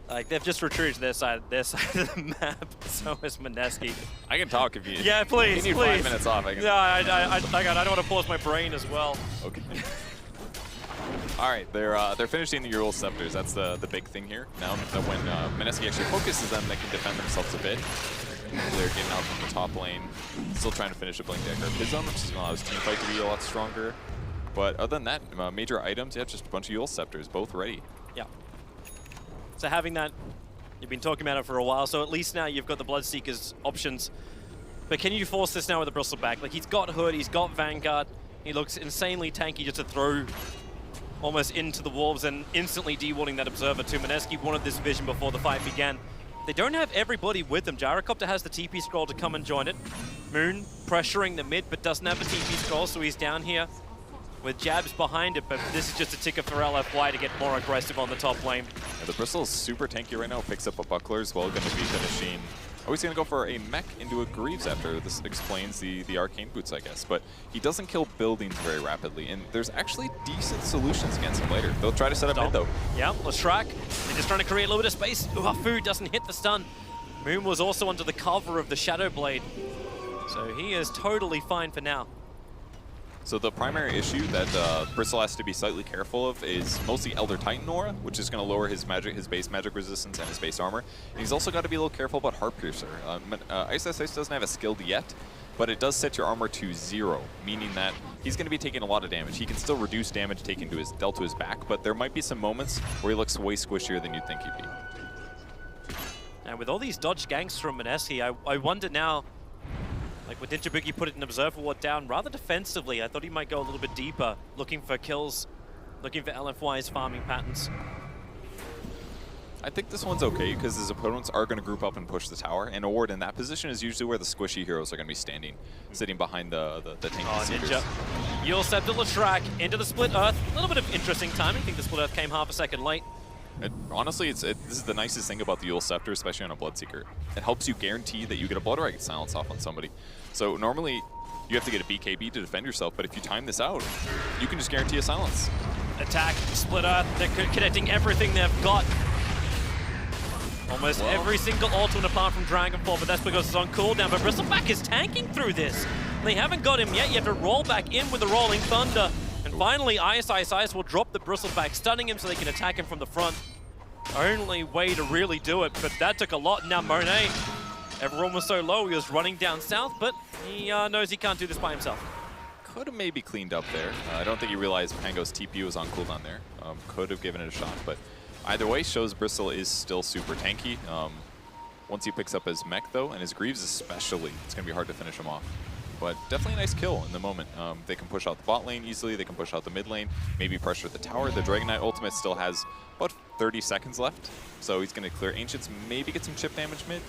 like they've just retreated to their side of the map. So is Mineski. I can talk if you. Yeah, please, you need 5 minutes off. I can. No, I don't want to pause my brain as well. Okay. All right, they're finishing the Ural Scepters. That's the big thing here. Now that when Mineski actually focuses them, they can defend themselves a bit. They're getting out from the top lane, still trying to finish a Blink Dagger of his own, which is going to allow his team fight to be a lot stronger. But other than that, major items, yeah, just a bunch of Ural Scepters, both ready. Yeah. So having that, you've been talking about it for a while, so at least now you've got the Bloodseeker's options. But can you force this now with the Bristleback? Like, he's got Hood, he's got Vanguard, he looks insanely tanky just to throw almost into the Wolves and instantly de-warding that Observer too. Mineski wanted this vision before the fight began. They don't have everybody with them. Gyrocopter has the TP scroll to come and join it. Moon pressuring the mid, but doesn't have the TP scroll, so he's down here with Jabs behind it, but this is just a ticker for LFY to get more aggressive on the top lane. Yeah, the Bristol is super tanky right now, picks up a Buckler as well, going to be finishing. Oh, he's going to go for a mech into a Greaves after. This explains the Arcane Boots, I guess. But he doesn't kill buildings very rapidly, and there's actually decent solutions against him later. They'll try to set up mid, though. Yeah, Leshrac, they're just trying to create a little bit of space. Uhafu doesn't hit the stun. Moon was also under the cover of the Shadow Blade, so he is totally fine for now. So the primary issue that Bristle has to be slightly careful of is mostly Elder Titan Aura, which is going to lower his base magic resistance and his base armor. And he's also got to be a little careful about Heart Piercer. Ice doesn't have a skill yet, but it does set your armor to 0, meaning that he's going to be taking a lot of damage. He can still reduce damage taken to dealt to his back, but there might be some moments where he looks way squishier than you'd think he'd be. And with all these dodge ganks from Mineski, I wonder now, like with Ninjabuki put it in Observer Ward down rather defensively. I thought he might go a little bit deeper, looking for kills, looking for LFY's farming patterns. I think this one's okay because his opponents are going to group up and push the tower, and a ward in that position is usually where the squishy heroes are going to be standing, sitting behind the tanky seekers. Ninja. You'll set the Leshrac into the Split Earth. A little bit of interesting timing. I think the Split Earth came half a second late. Honestly, this is the nicest thing about the Yule Scepter, especially on a Bloodseeker. It helps you guarantee that you get a Blood Rite silence off on somebody. So normally, you have to get a BKB to defend yourself, but if you time this out, you can just guarantee a silence. Attack, split earth, they're connecting everything they've got. Almost every single ultimate apart from Dragonfall, but that's because it's on cooldown. But Bristleback is tanking through this. They haven't got him yet. You have to roll back in with the Rolling Thunder. And finally, Ice will drop the Bristleback, stunning him so they can attack him from the front. Only way to really do it, but that took a lot. Now Monet, everyone was so low, he was running down south, but he knows he can't do this by himself. Could have maybe cleaned up there. I don't think he realized Pango's TP was on cooldown there. Could have given it a shot, but either way, shows Bristle is still super tanky. Once he picks up his mech though, and his Greaves especially, it's going to be hard to finish him off. But definitely a nice kill in the moment. They can push out the bot lane easily, they can push out the mid lane, maybe pressure the tower. The Dragon Knight ultimate still has about 30 seconds left, so he's going to clear Ancients, maybe get some chip damage mid.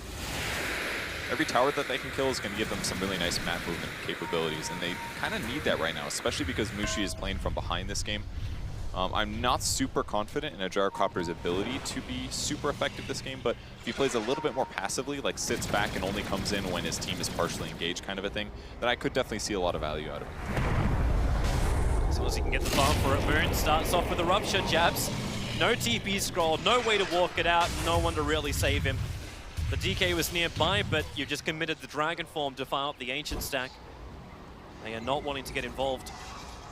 Every tower that they can kill is going to give them some really nice map movement capabilities, and they kind of need that right now, especially because Mushi is playing from behind this game. I'm not super confident in a Gyrocopter's ability to be super effective this game, but if he plays a little bit more passively, like sits back and only comes in when his team is partially engaged kind of a thing, then I could definitely see a lot of value out of him. As long as he can get the farm for it, Moon starts off with a Rupture, jabs. No TP scroll, no way to walk it out, no one to really save him. The DK was nearby, but you've just committed the Dragon Form to fire up the Ancient stack. They are not wanting to get involved.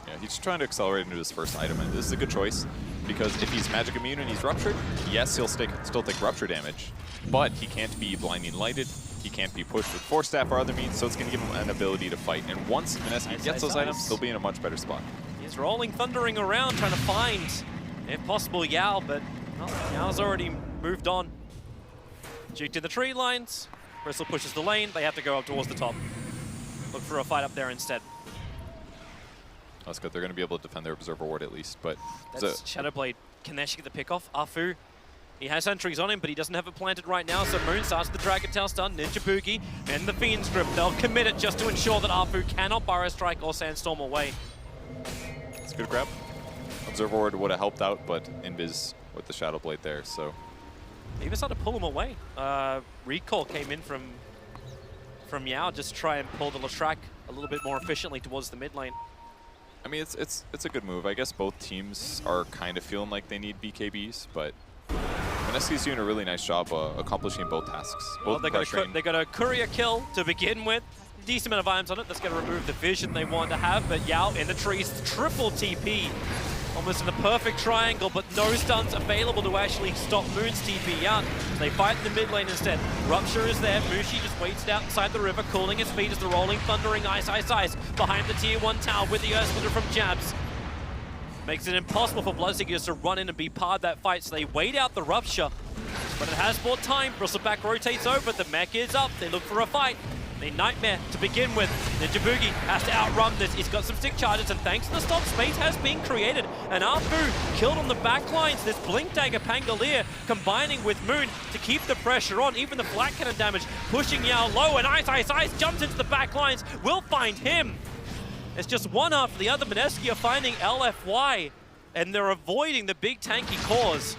Yeah, he's trying to accelerate into his first item, and this is a good choice, because if he's magic immune and he's ruptured, yes, he'll still take rupture damage, but he can't be blinding lighted, he can't be pushed with Force Staff or other means, so it's going to give him an ability to fight. And once Mineski gets those items, he'll be in a much better spot. He's rolling, thundering around, trying to find, if possible, Yao, but Yao's already moved on. Due to the tree lines, Bristle pushes the lane, they have to go up towards the top. Look for a fight up there instead. That's good. They're going to be able to defend their Observer Ward at least, but... That's Shadowblade. Can they actually get the pick off? Afu, he has sentries on him, but he doesn't have it planted right now, so Moon starts the Dragon Tail stun, Ninja Boogie, and the Fiend's Grip. They'll commit it just to ensure that Afu cannot Burrow Strike or Sandstorm away. It's a good grab. Observer Ward would have helped out, but Invis with the Shadowblade there, so... They even started to pull him away. Recall came in from Yao, just to try and pull the Leshrac a little bit more efficiently towards the mid lane. I mean, it's a good move. I guess both teams are kind of feeling like they need BKBs, but Mineski's doing a really nice job accomplishing both tasks. Well, they got a courier kill to begin with. Decent amount of items on it. That's going to remove the vision they want to have, but Yao in the trees, triple TP. Almost in the perfect triangle, but no stuns available to actually stop Moon's TP out. They fight in the mid lane instead. Rupture is there. Mushi just waits out inside the river, cooling his feet as the rolling, thundering Ice behind the tier 1 tower with the Earth Splitter from Jabs. Makes it impossible for Bloodseekers to run in and be part of that fight, so they wait out the Rupture. But it has bought time. Bristleback rotates over. The mech is up. They look for a fight. A Nightmare to begin with. Ninja Boogie has to outrun this. He's got some stick charges, and thanks to the stop, space has been created. And Afu killed on the back lines. This Blink Dagger Pangolier combining with Moon to keep the pressure on. Even the flat cannon damage pushing Yao low, and Ice jumps into the back lines. Will find him. It's just one after the other. Mineski are finding LFY, and they're avoiding the big tanky cores,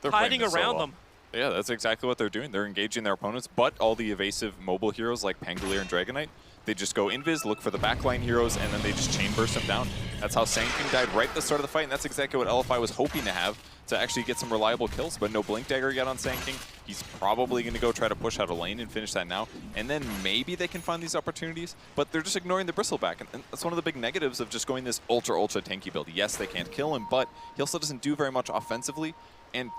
hiding around them. Yeah, that's exactly what they're doing. They're engaging their opponents, but all the evasive mobile heroes like Pangolier and Dragon Knight, they just go invis, look for the backline heroes, and then they just chain burst them down. That's how Sand King died right at the start of the fight, and that's exactly what LFY was hoping to have to actually get some reliable kills, but no Blink Dagger yet on Sand King. He's probably going to go try to push out a lane and finish that now, and then maybe they can find these opportunities, but they're just ignoring the Bristleback, and that's one of the big negatives of just going this ultra tanky build. Yes, they can't kill him, but he also doesn't do very much offensively, and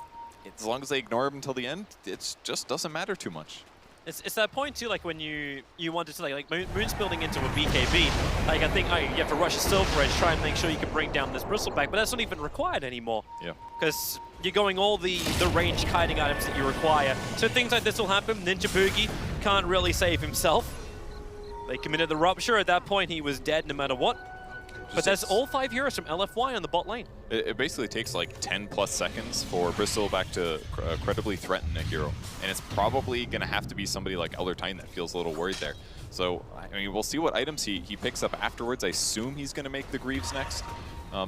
as long as they ignore him until the end, it just doesn't matter too much. It's that point too, like when you wanted to like Moon's building into a BKB. Like I think you have to rush a Silver Edge, try and make sure you can bring down this Bristleback, but that's not even required anymore. Yeah. Because you're going all the range kiting items that you require. So things like this will happen. Ninja Boogie can't really save himself. They committed the Rupture. At that point, he was dead no matter what. But that's all 5 heroes from LFY on the bot lane. It basically takes like 10+ seconds for Bristleback to credibly threaten a hero. And it's probably going to have to be somebody like Elder Titan that feels a little worried there. So, I mean, we'll see what items he picks up afterwards. I assume he's going to make the Greaves next,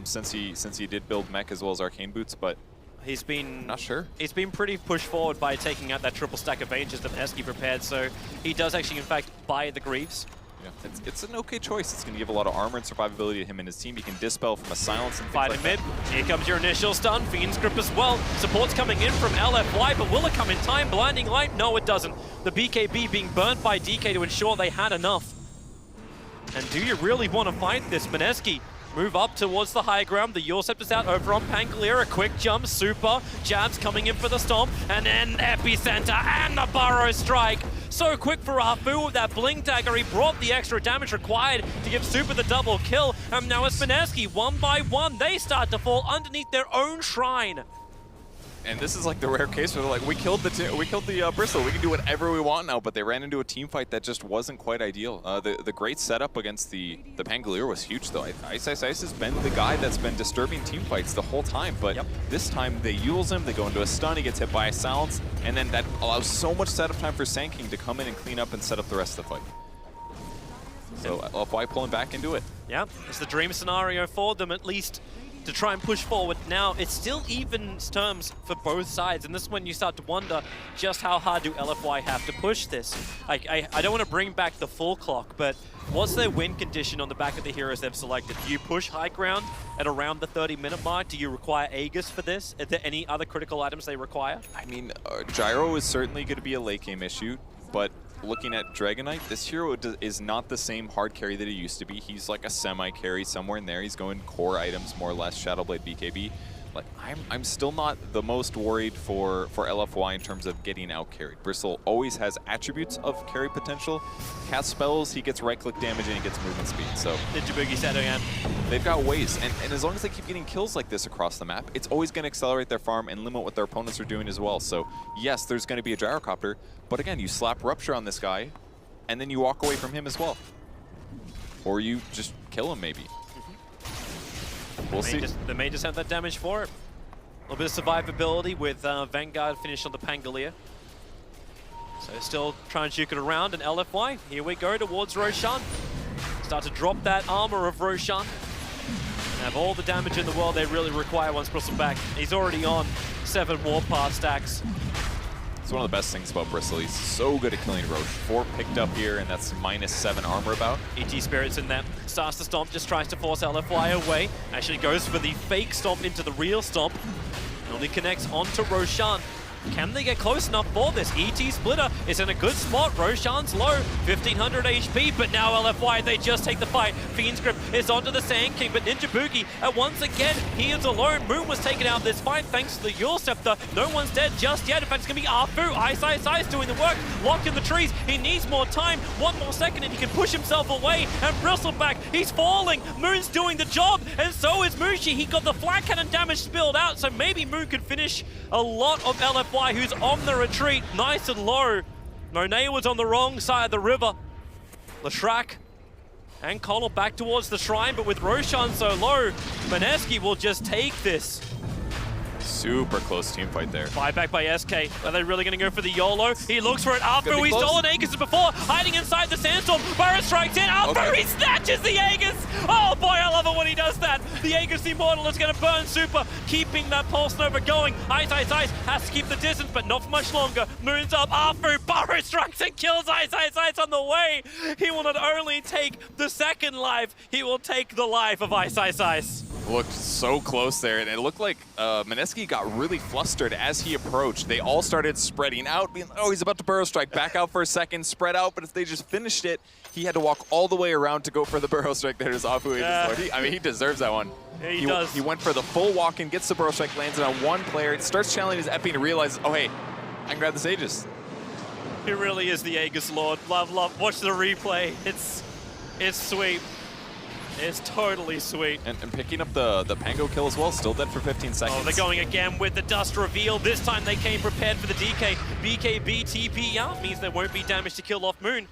since he did build Mech as well as Arcane Boots. But He's been Not sure. He's been pretty pushed forward by taking out that triple stack of Aegis that Mineski prepared, so he does actually, in fact, buy the Greaves. Yeah, it's an okay choice. It's going to give a lot of armor and survivability to him and his team. He can dispel from a silence and things Fighting like mid. that. Here comes your initial stun. Fiend's Grip as well. Support's coming in from LFY, but will it come in time? Blinding Light? No, it doesn't. The BKB being burnt by DK to ensure they had enough. And do you really want to fight this? Mineski move up towards the high ground. The Yule Scepter's out over on Pangolier. A quick jump, super. Jabs coming in for the stomp. And then Epicenter and the Burrow Strike. So quick for Afu with that Blink Dagger. He brought the extra damage required to give Super the double kill. And now it's Mineski. One by one, they start to fall underneath their own shrine. And this is like the rare case where they're like, we killed the Bristle. We can do whatever we want now. But they ran into a team fight that just wasn't quite ideal. The great setup against the Pangolier was huge, though. Ice has been the guy that's been disturbing team fights the whole time. But this time they Yules him. They go into a stun. He gets hit by a silence, and then that allows so much setup time for Sand King to come in and clean up and set up the rest of the fight. So LFY pulling back into it. Yeah, it's the dream scenario for them, at least, to try and push forward. Now, it's still even terms for both sides, and this is when you start to wonder just how hard do LFY have to push this. I don't want to bring back the full clock, but what's their win condition on the back of the heroes they've selected? Do you push high ground at around the 30-minute mark? Do you require Aegis for this? Are there any other critical items they require? I mean, Gyro is certainly going to be a late game issue, but looking at Dragonite, this hero is not the same hard carry that he used to be. He's like a semi-carry somewhere in there. He's going core items, more or less, Shadowblade, BKB. Like, I'm still not the most worried for LFY in terms of getting out-carried. Bristle always has attributes of carry potential. Cast spells, he gets right-click damage, and he gets movement speed. So Ninja Boogie said again. They've got ways, and as long as they keep getting kills like this across the map, it's always going to accelerate their farm and limit what their opponents are doing as well. So yes, there's going to be a Gyrocopter, but again, you slap Rupture on this guy, and then you walk away from him as well. Or you just kill him, maybe. We'll see. They may just have that damage for it. A little bit of survivability with Vanguard finished on the Pangolier. So still trying to juke it around, and LFY, here we go towards Roshan. Start to drop that armor of Roshan. And have all the damage in the world they really require once Bristle back. He's already on 7 Warpath stacks. It's one of the best things about Bristle. He's so good at killing Roche. 4 picked up here, and that's -7 armor about. ET Spirit's in there. Starts to stomp, just tries to force LFY away. Actually goes for the fake stomp into the real stomp. And only connects onto Roshan. Can they get close enough for this? ET Splitter is in a good spot. Roshan's low, 1500 HP, but now LFY, they just take the fight. Fiend's Grip is onto the Sand King, but Ninja Boogie, once again, he is alone. Moon was taken out of this fight thanks to the Yule Scepter. No one's dead just yet. In fact, it's going to be Afu. Ice doing the work. Locked in the trees. He needs more time. 1 more second, and he can push himself away. And Bristle back. He's falling. Moon's doing the job, and so is Mushi. He got the flat cannon damage spilled out, so maybe Moon could finish a lot of LFY, who's on the retreat, nice and low. Monet was on the wrong side of the river. Lashrak and Connell back towards the shrine, but with Roshan so low, Mineski will just take this. Super close team fight there. Buyback by SK. Are they really going to go for the YOLO? He looks for it. Afu, he's close. stolen Aegis before, hiding inside the sandstorm. Burrow strikes in. Afu, he snatches the Aegis. Oh boy, I love it when he does that. The Aegis Immortal is going to burn Super, keeping that Pulse Nova going. Ice has to keep the distance, but not for much longer. Moon's up. Afu, Burrow strikes and kills Ice on the way. He will not only take the second life, he will take the life of Ice. Looked so close there, and it looked like Mineski got really flustered as he approached. They all started spreading out, being, oh, he's about to Burrow Strike, back out for a second, spread out, but if they just finished it, he had to walk all the way around to go for the Burrow Strike. There's Afu. I mean, he deserves that one. Yeah, he does. He went for the full walk-in, gets the Burrow Strike, lands it on one player, starts channeling his Epi and realizes, oh, hey, I can grab this Aegis. He really is the Aegis Lord. Love. Watch the replay. It's sweet. It's totally sweet. And picking up the Pango kill as well, still dead for 15 seconds. Oh, they're going again with the Dust Reveal. This time they came prepared for the DK. BKB TP out means there won't be damage to kill off Moon.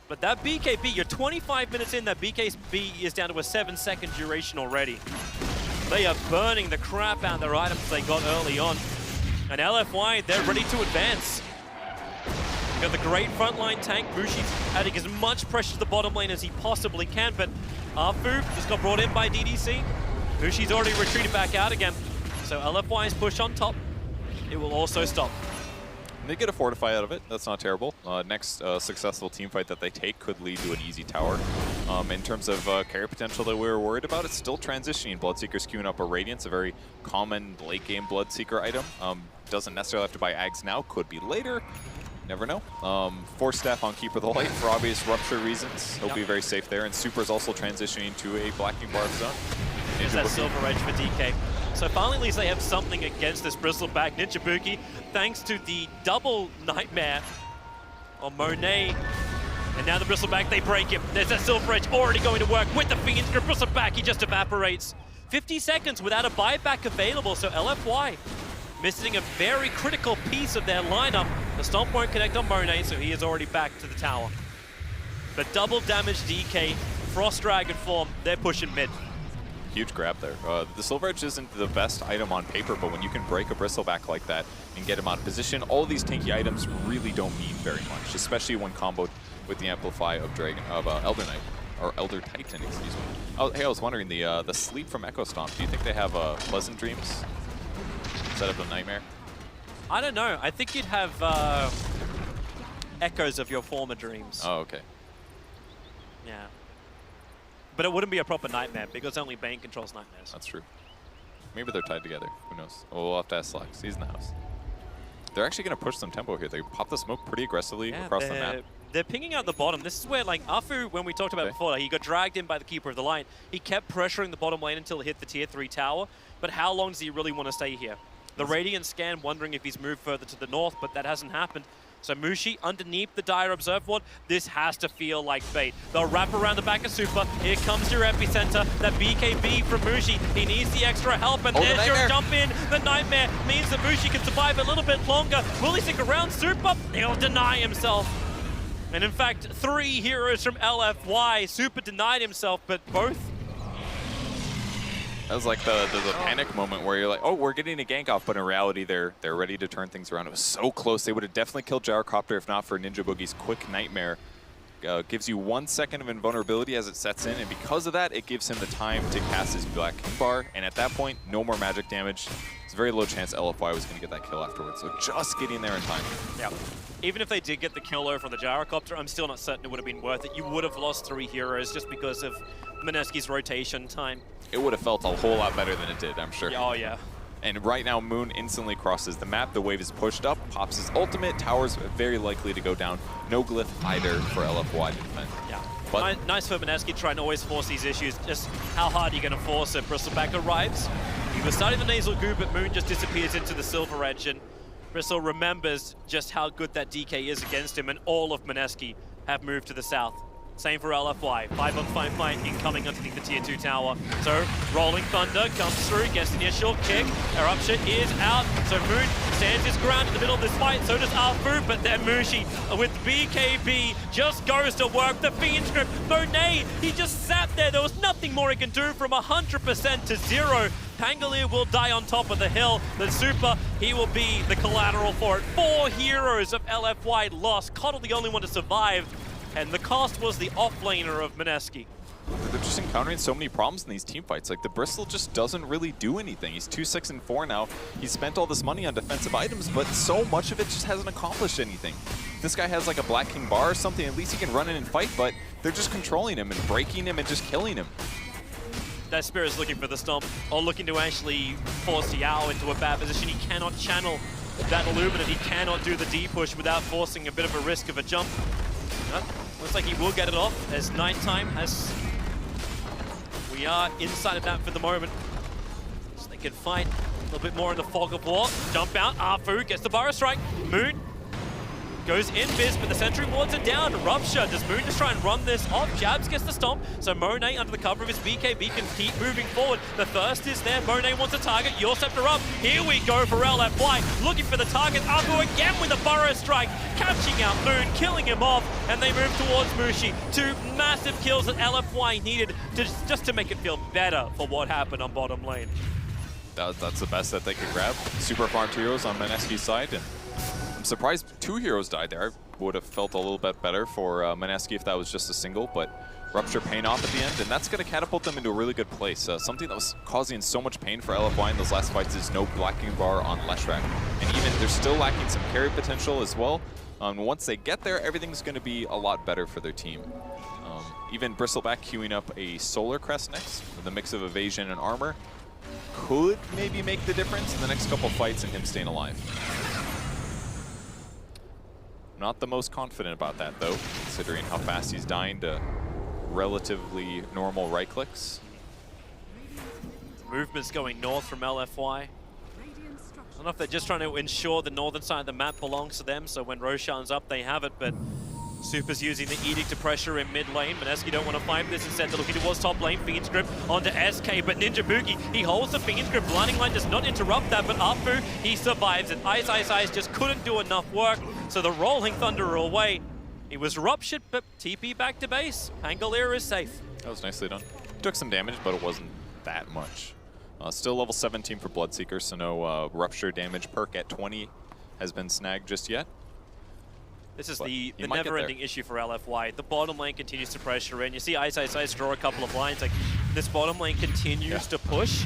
But that BKB, you're 25 minutes in, that BKB is down to a 7-second duration already. They are burning the crap out of their items they got early on. And LFY, they're ready to advance. Got the great frontline tank. Mushi's adding as much pressure to the bottom lane as he possibly can, but Afu just got brought in by DDC. Mushi's already retreated back out again. So LFY's push on top, it will also stop. They get a fortify out of it. That's not terrible. Next successful team fight that they take could lead to an easy tower. In terms of carry potential that we were worried about, it's still transitioning. Bloodseeker's queuing up a Radiance, a very common late game Bloodseeker item. Doesn't necessarily have to buy Ags now, could be later. Never know. Force staff on Keeper of the Light for obvious Rupture reasons. He'll be very safe there. And Super's also transitioning to a Blackening Bar of Zone. There's that Silver Edge for DK. So finally, at least they have something against this Bristleback Ninjabuki, thanks to the double Nightmare on Monet. And now the Bristleback, they break him. There's that Silver Edge already going to work with the Fiend's Grip. Bristleback, he just evaporates. 50 seconds without a buyback available, so LFY missing a very critical piece of their lineup. The Stomp won't connect on Monet, so he is already back to the tower. But double damage DK, Frost Dragon form, they're pushing mid. Huge grab there. The Silver Edge isn't the best item on paper, but when you can break a Bristleback like that and get him out of position, all these tanky items really don't mean very much, especially when comboed with the Amplify of Elder Knight, or Elder Titan, excuse me. Oh, hey, I was wondering, the sleep from Echo Stomp, do you think they have Pleasant Dreams instead of a Nightmare? I don't know. I think you'd have echoes of your former dreams. Oh, okay. Yeah. But it wouldn't be a proper nightmare because only Bane controls nightmares. That's true. Maybe they're tied together. Who knows? Well, we'll have to ask Slacks. He's in the house. They're actually going to push some tempo here. They pop the smoke pretty aggressively across the map. They're pinging out the bottom. This is where, like, Afu, when we talked about it before, he got dragged in by the Keeper of the Light. He kept pressuring the bottom lane until he hit the tier 3 tower. But how long does he really want to stay here? The Radiant scan, wondering if he's moved further to the north, but that hasn't happened. So Mushi underneath the Dire Observe Ward. This has to feel like fate. They'll wrap around the back of Super. Here comes your epicenter. That BKB from Mushi. He needs the extra help, and there's your jump in. The Nightmare means that Mushi can survive a little bit longer. Will he stick around Super? He'll deny himself. And in fact, 3 heroes from LFY. Super denied himself, but both. That was like the panic moment where you're like, oh, we're getting a gank off, but in reality, they're ready to turn things around. It was so close. They would have definitely killed Gyrocopter if not for Ninja Boogie's quick Nightmare. Gives you 1 second of invulnerability as it sets in, and because of that, it gives him the time to cast his Black King Bar, and at that point, no more magic damage. It's a very low chance LFY was going to get that kill afterwards, so just getting there in time. Yeah. Even if they did get the kill over the Gyrocopter, I'm still not certain it would have been worth it. You would have lost 3 heroes just because of Mineski's rotation time. It would have felt a whole lot better than it did, I'm sure. Oh, yeah. And right now, Moon instantly crosses the map. The wave is pushed up, pops his ultimate. Tower's very likely to go down. No glyph either for LFY to defend. Yeah. But nice for Mineski trying to always force these issues. Just how hard are you going to force it? Bristleback arrives. He was starting the Nasal Goo, but Moon just disappears into the Silver Edge. And Bristle remembers just how good that DK is against him. And all of Mineski have moved to the south. Same for LFY. 5-on-5 fight incoming underneath the tier 2 tower. So Rolling Thunder comes through, gets the initial kick. Eruption is out. So Moon stands his ground in the middle of this fight. So does Afu, but then Mushi with BKB just goes to work the Fiend's Grip. Monet, he just sat there. There was nothing more he can do from 100% to 0. Pangolier will die on top of the hill. The Super, he will be the collateral for it. 4 heroes of LFY lost. Coddle the only one to survive. And the cost was the offlaner of Mineski. they're just encountering so many problems in these team fights. Like, the Bristol just doesn't really do anything. He's 2-6-4 now. He's spent all this money on defensive items, but so much of it just hasn't accomplished anything. If this guy has like a Black King bar or something, at least he can run in and fight, but they're just controlling him and breaking him and just killing him. That Spirit's looking for the stomp, or looking to actually force Yao into a bad position. He cannot channel that Illuminate. He cannot do the D-push without forcing a bit of a risk of a jump. Looks like he will get it off as nighttime has... We are inside of that for the moment. So they can fight a little bit more in the fog of war. Jump out, Afu gets the Burrow Strike. Moon goes invis, but the sentry wards are down. Rupture, does Moon just try and run this off? Jabs gets the stomp, so Monet under the cover of his BKB can keep moving forward. The thirst is there, Monet wants a target, Your Scepter up. Here we go for LFY, looking for the target. Afu again with a Burrow Strike, catching out Moon, killing him off, and they move towards Mushi. 2 massive kills that LFY needed just to make it feel better for what happened on bottom lane. That's the best that they could grab. Super farmed heroes on Mineski's side, and I'm surprised 2 heroes died there. I would have felt a little bit better for Mineski if that was just a single, but Rupture paying off at the end, and that's going to catapult them into a really good place. Something that was causing so much pain for LFY in those last fights is no blocking bar on Leshrac. And even they're still lacking some carry potential as well. Once they get there, everything's going to be a lot better for their team. Even Bristleback queuing up a Solar Crest next with a mix of evasion and armor could maybe make the difference in the next couple fights and him staying alive. Not the most confident about that though, considering how fast he's dying to relatively normal right clicks. Movement's going north from LFY. I don't know if they're just trying to ensure the northern side of the map belongs to them, so when Roshan's up, they have it, but Super's using the Edict to pressure in mid lane. Mineski don't want to fight this, instead they're looking towards top lane. Fiend's Grip onto SK, but Ninja Boogie, he holds the Fiend's Grip. Blinding Light does not interrupt that, but Apu, he survives it. Ice just couldn't do enough work, so the Rolling Thunder are away. He was ruptured, but TP back to base. Pangolier is safe. That was nicely done. Took some damage, but it wasn't that much. Still level 17 for Bloodseeker, so no rupture damage perk at 20 has been snagged just yet. This is the never-ending issue for LFY. The bottom lane continues to pressure in. You see Ice draw a couple of lines. Like, this bottom lane continues to push.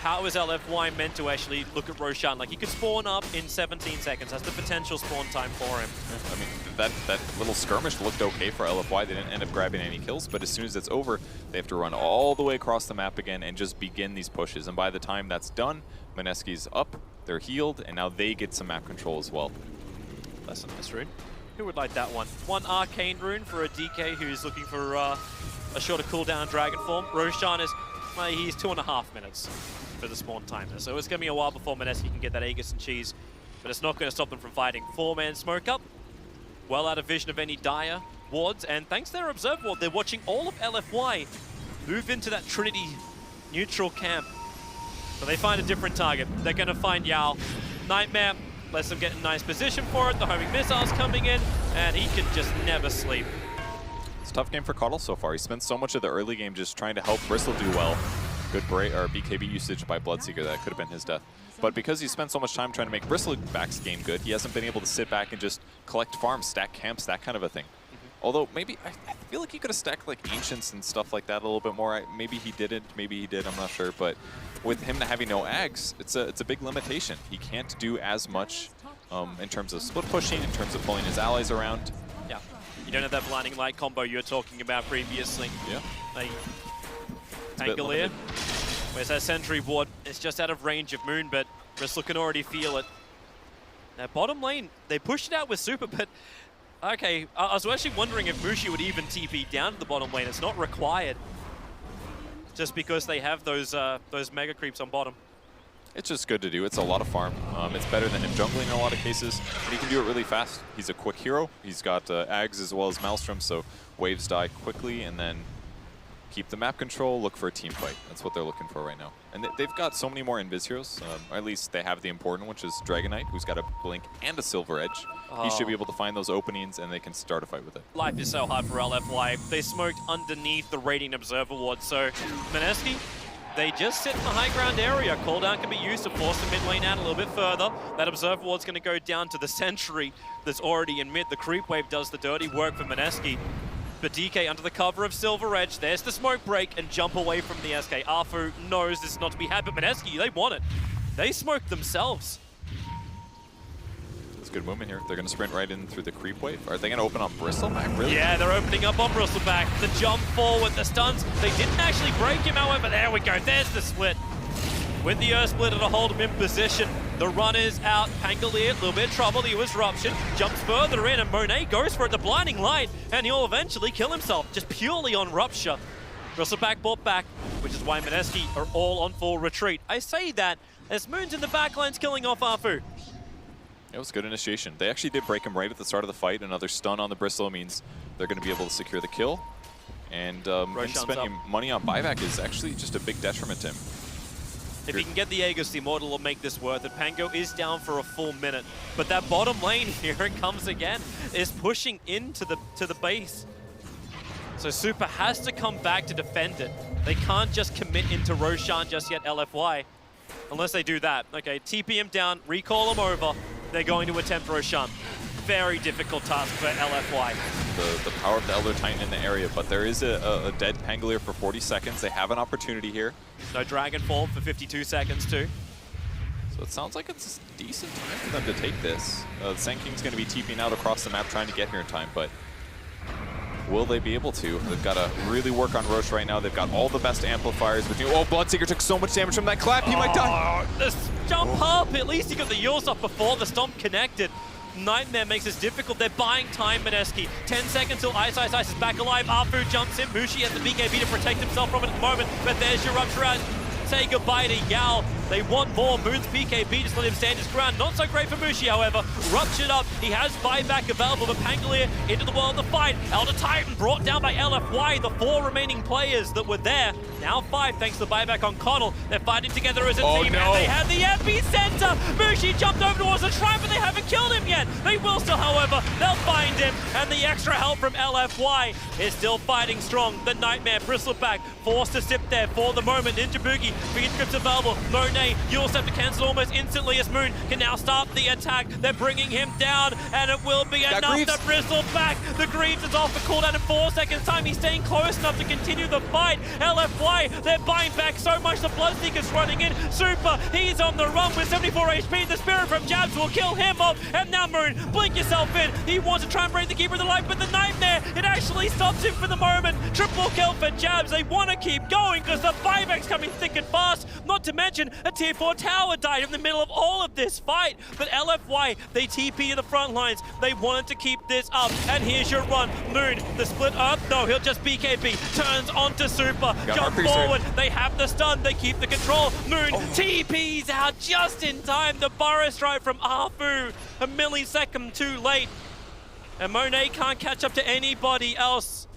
How is LFY meant to actually look at Roshan? Like, he could spawn up in 17 seconds. That's the potential spawn time for him. I mean, that little skirmish looked okay for LFY. They didn't end up grabbing any kills, but as soon as it's over, they have to run all the way across the map again and just begin these pushes. And by the time that's done, Mineski's up, they're healed, and now they get some map control as well. That's a nice rune. Who would like that one? One Arcane rune for a DK who's looking for a shorter cooldown Dragon Form. Roshan is, well, he's 2.5 minutes for the spawn time there. So it's going to be a while before Mineski can get that Aegis and cheese, but it's not going to stop them from fighting. 4-man smoke up, well out of vision of any dire wards, and thanks to their Observe Ward, they're watching all of LFY move into that Trinity neutral camp. So they find a different target. They're going to find Yao. Nightmare lets them get in a nice position for it. The homing missiles coming in, and he can just never sleep. It's a tough game for Cuddle so far. He spent so much of the early game just trying to help Bristle do well. Good BKB usage by Bloodseeker. That could have been his death. But because he spent so much time trying to make Bristleback's game good, he hasn't been able to sit back and just collect farms, stack camps, that kind of a thing. Although maybe, I feel like he could have stacked like Ancients and stuff like that a little bit more. Maybe he didn't, maybe he did, I'm not sure. But with him having no Ags, it's a big limitation. He can't do as much in terms of split pushing, in terms of pulling his allies around. Yeah, you don't have that Blinding Light combo you were talking about previously. Yeah. Like, Pangolier, where's that Sentry Ward? It's just out of range of Moon, but Bristol can already feel it. Now, bottom lane, they pushed it out with Super, but okay, I was actually wondering if Mushi would even TP down to the bottom lane. It's not required, just because they have those mega creeps on bottom. It's just good to do. It's a lot of farm. It's better than him jungling in a lot of cases, and he can do it really fast. He's a quick hero. He's got Ags as well as Maelstrom, so waves die quickly, and then keep the map control, look for a team fight. That's what they're looking for right now. And they've got so many more Invis heroes, or at least they have the important, which is Dragon Knight, who's got a Blink and a Silver Edge. He should be able to find those openings, and they can start a fight with it. Life is so hard for LFY. They smoked underneath the Radiant Observer Ward, so Mineski, they just sit in the high ground area. Cooldown can be used to force the mid lane out a little bit further. That Observer Ward's going to go down to the Sentry that's already in mid. The Creep Wave does the dirty work for Mineski. But DK under the cover of Silver Edge, there's the smoke break and jump away from the SK. Arfu knows this is not to be had, but Mineski, they want it. They smoked themselves. It's good movement here. They're going to sprint right in through the creep wave. Are they going to open on Bristleback, really? Yeah, they're opening up on Bristleback. The jump forward, the stuns. They didn't actually break him, however. There we go. There's the split. With the Earth Splitter to hold him in position. The run is out. Pangolier, a little bit of trouble. He was ruptured. Jumps further in, and Monet goes for it. The Blinding Light, and he'll eventually kill himself, just purely on rupture. Bristleback brought back, which is why Mineski are all on full retreat. I say that as Moon's in the backlines killing off Arfu. It was good initiation. They actually did break him right at the start of the fight. Another stun on the Bristle means they're going to be able to secure the kill. And spending money on buyback is actually just a big detriment to him. If he can get the Aegis, the Immortal will make this worth it. Pango is down for a full minute, but that bottom lane, here it comes again, is pushing into the base. So Super has to come back to defend it. They can't just commit into Roshan just yet, LFY, unless they do that. Okay, TP him down, recall him over. They're going to attempt Roshan. very difficult task for LFY. The power of the Elder Titan in the area, but there is a dead Pangolier for 40 seconds. They have an opportunity here. No Dragon Form for 52 seconds too. So it sounds like it's a decent time for them to take this. The Sand King's going to be TPing out across the map trying to get here in time, but will they be able to? They've got to really work on Roche right now. They've got all the best amplifiers. But oh, Bloodseeker took so much damage from that clap, he might die. This jump up, at least he got the Yules off before the Stomp connected. Nightmare makes this difficult. They're buying time, Mineski. 10 seconds till Ice is back alive. Afu jumps in. Mushi has the BKB to protect himself from it at the moment, but there's your Rupture out. Say goodbye to Yao. They want more. Moon's BKB just let him stand his ground. Not so great for Mushi, however. Ruptured up. He has buyback available, but Pangolier into the world of the fight. Elder Titan brought down by LFY. The 4 remaining players that were there, now 5 thanks to the buyback on Connell. They're fighting together as a team, no. and they have the epicenter. Mushi jumped over towards the shrine, but they haven't killed him yet. They will still, however. They'll find him, and the extra help from LFY is still fighting strong. The Nightmare Bristleback forced to sit there for the moment. Ninja Boogie, feed scripts available. Monet, you'll have to cancel almost instantly as Moon can now start the attack. They're bringing him down, and it will be enough to Bristleback. The Greaves is off the cooldown in 4 seconds time. He's staying close enough to continue the fight. LFY, they're buying back so much. The Bloodseeker's running in. Super, he's on the run with 74 HP. The Spirit from Jabs will kill him off. And now Moon, blink yourself in. He wants to try and break the Keeper of the Light, but the Nightmare, it actually stops him for the moment. Triple kill for Jabs. They want to keep going because the buyback's coming thick and fast. Not to mention a tier 4 tower died in the middle of all of this fight. But LFY, they TP to the front lines. They wanted to keep this up. And here's your run. Moon, the split up. No, he'll just BKB. Turns onto Super. Jump forward. They have the stun. They keep the control. Moon TP's out just in time. The Burrow Strike from Afu. A millisecond too late. And Monet can't catch up to anybody else.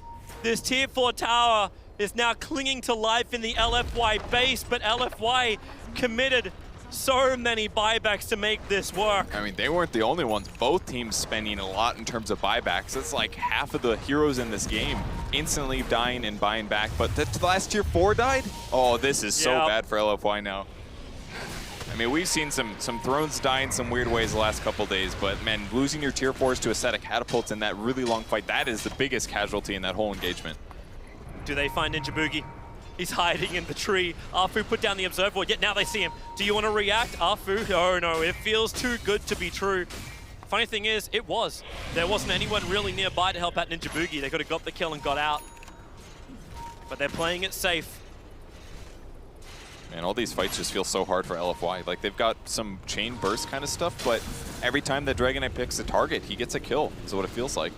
This tier 4 tower is now clinging to life in the LFY base, but LFY committed so many buybacks to make this work. I mean, they weren't the only ones. Both teams spending a lot in terms of buybacks. It's like half of the heroes in this game instantly dying and buying back, but the last tier 4 died? Oh, this is so bad for LFY now. I mean, we've seen some thrones die in some weird ways the last couple days, but man, losing your tier 4s to a set of catapults in that really long fight, that is the biggest casualty in that whole engagement. Do they find Ninja Boogie? He's hiding in the tree. Afu put down the observer board, yet now they see him. Do you want to react? Afu, oh no, it feels too good to be true. Funny thing is, it was. There wasn't anyone really nearby to help out Ninja Boogie. They could have got the kill and got out. But they're playing it safe. Man, all these fights just feel so hard for LFY. Like, they've got some chain burst kind of stuff, but every time that Dragon Knight picks a target, he gets a kill, is what it feels like.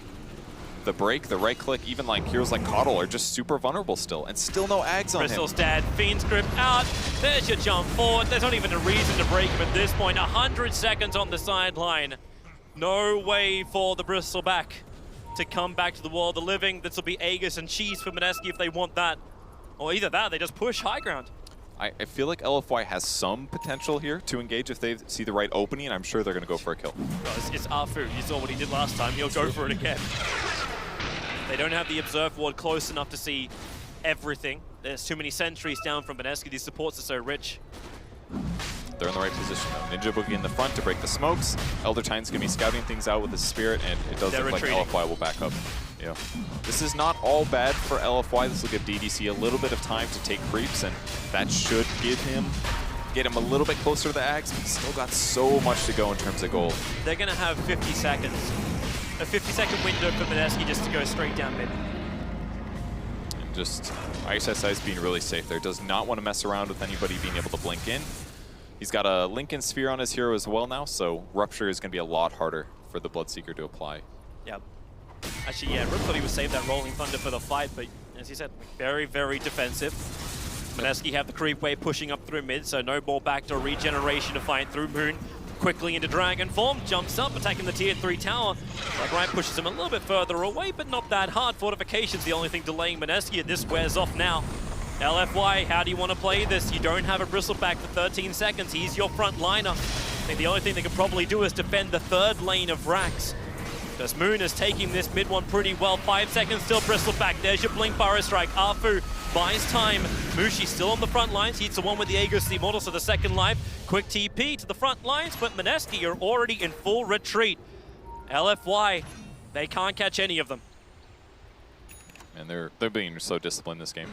The break, the right click, even like heroes like Coddle are just super vulnerable still, and still no ags on Bristol's him. dead, Fiend's grip out, there's your jump forward. There's not even a reason to break him at this point. 100 seconds on the sideline. No way for the Bristleback to come back to the world of the living. This will be Aegis and Cheese for Mineski if they want that. Or either that, they just push high ground. I feel like LFY has some potential here to engage if they see the right opening, and I'm sure they're going to go for a kill. It's Afu. You saw what he did last time. He'll go for it again. They don't have the Observe Ward close enough to see everything. There's too many sentries down from Mineski. These supports are so rich. They're in the right position now. Ninja Boogie in the front to break the smokes. Elder Titan's going to be scouting things out with his Spirit, and it does look like LFY will back up. Yeah. This is not all bad for LFY. This will give DDC a little bit of time to take creeps, and that should get him a little bit closer to the Ags, but still got so much to go in terms of gold. They're going to have 50 seconds. A 50-second window for Mineski just to go straight down mid. And just ISSI's being really safe there. Does not want to mess around with anybody being able to blink in. He's got a Lincoln Sphere on his hero as well now, so Rupture is going to be a lot harder for the Bloodseeker to apply. Yep. Actually, yeah, Rook thought he would save that Rolling Thunder for the fight, but as he said, very, very defensive. Mineski have the creep wave pushing up through mid, so no more backdoor regeneration to fight through. Moon quickly into Dragon Form, jumps up, attacking the tier 3 tower. Right pushes him a little bit further away, but not that hard. Fortification's the only thing delaying Mineski, and this wears off now. LFY, how do you want to play this? You don't have a Bristleback for 13 seconds. He's your front liner. I think the only thing they could probably do is defend the third lane of Rax. Because Moon is taking this mid one pretty well. 5 seconds still, Bristleback. There's your Blink Burrow Strike. Afu buys time. Mushi still on the front lines. He's the one with the Aegis, the Immortal, so the second life. Quick TP to the front lines, but Mineski are already in full retreat. LFY, they can't catch any of them. And they're being so disciplined this game.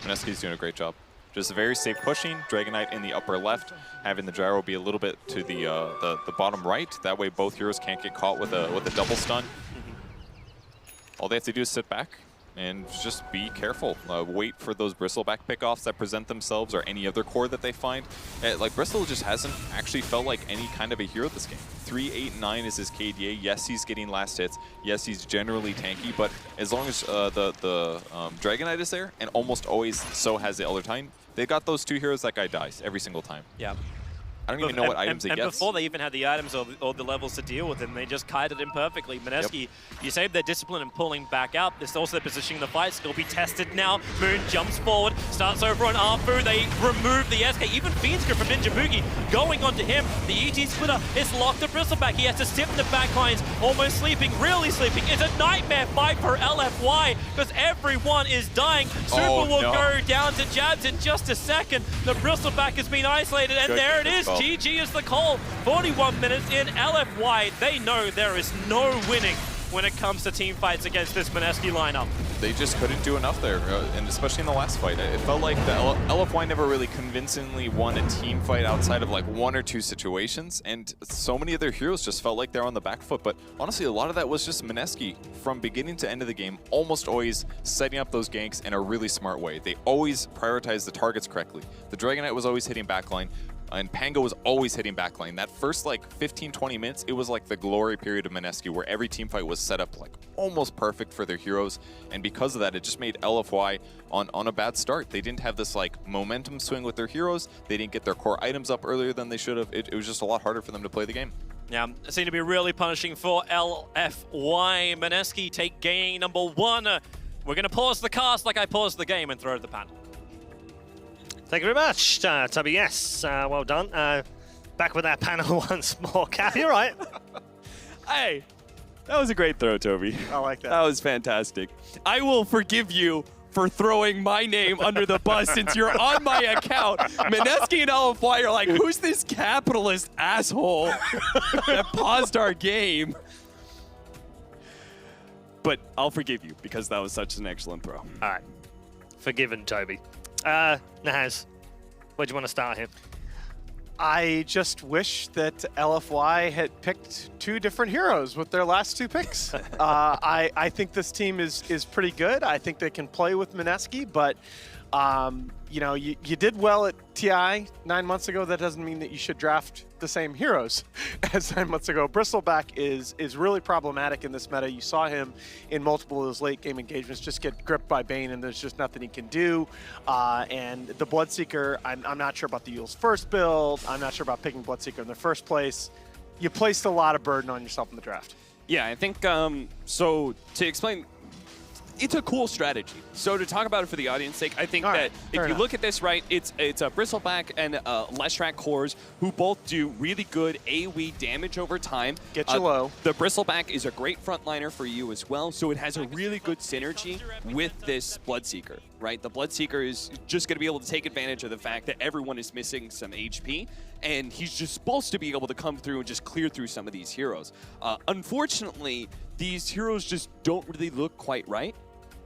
Mineski's doing a great job. Just very safe pushing. Dragon Knight in the upper left, having the gyro be a little bit to the bottom right. That way both heroes can't get caught with a double stun. All they have to do is sit back and just be careful. Wait for those bristleback pickoffs that present themselves or any other core that they find. Like Bristle just hasn't actually felt like any kind of a hero this game. 3, 8, 9 is his KDA. Yes, he's getting last hits. Yes, he's generally tanky, but as long as the Dragon Knight is there, and almost always so has the Elder Titan, they got those 2 heroes, that guy dies every single time. Yeah. I don't even know what items he and gets. before they even had the items or the levels to deal with him, they just kited him perfectly. Mineski, you saved their discipline and pulling back up. This also their positioning the fight. Skill be tested now. Moon jumps forward, starts over on Arfu. They remove the SK. Even Fiendsker from Ninja Boogie going onto him. The ET splitter is locked to Bristleback. He has to step in the back lines, almost sleeping, really sleeping. It's a nightmare fight for LFY because everyone is dying. Super will go down to Jabs in just a second. The Bristleback has been isolated, and there it is. GG is the call. 41 minutes in. LFY, they know there is no winning when it comes to team fights against this Mineski lineup. They just couldn't do enough there, and especially in the last fight. It felt like the LFY never really convincingly won a team fight outside of like 1 or 2 situations, and so many of their heroes just felt like they're on the back foot. But honestly, a lot of that was just Mineski from beginning to end of the game, almost always setting up those ganks in a really smart way. They always prioritized the targets correctly. The Dragon Knight was always hitting backline, and Pango was always hitting backline. That first like 15-20 minutes, it was like the glory period of Mineski, where every team fight was set up like almost perfect for their heroes. And because of that, it just made LFY on a bad start. They didn't have this like momentum swing with their heroes. They didn't get their core items up earlier than they should have. It was just a lot harder for them to play the game. Yeah, it seemed to be really punishing for LFY. Mineski take game number 1. We're going to pause the cast like I paused the game and throw to the panel. Thank you very much, Tubby. Yes, well done. Back with that panel once more. Cap, you're right. Hey, that was a great throw, Toby. I like that. That was fantastic. I will forgive you for throwing my name under the bus since you're on my account. Mineski and LFY are like, who's this capitalist asshole that paused our game? But I'll forgive you because that was such an excellent throw. All right. Forgiven, Toby. Naz, where do you want to start here? I just wish that LFY had picked 2 different heroes with their last 2 picks. I think this team is pretty good. I think they can play with Mineski, but you know, you did well at TI 9 months ago. That doesn't mean that you should draft the same heroes as 9 months ago. Bristleback is really problematic in this meta. You saw him in multiple of those late game engagements just get gripped by Bane, and there's just nothing he can do. And the Bloodseeker, I'm not sure about the Yule's first build. I'm not sure about picking Bloodseeker in the first place. You placed a lot of burden on yourself in the draft. Yeah, I think, so to explain, it's a cool strategy. So to talk about it for the audience sake, I think that if you look at this right, it's a Bristleback and Leshrac cores who both do really good AoE damage over time. Get you low. The Bristleback is a great frontliner for you as well, so it has a really good synergy with this Bloodseeker, right? The Bloodseeker is just going to be able to take advantage of the fact that everyone is missing some HP, and he's just supposed to be able to come through and just clear through some of these heroes. Unfortunately, these heroes just don't really look quite right.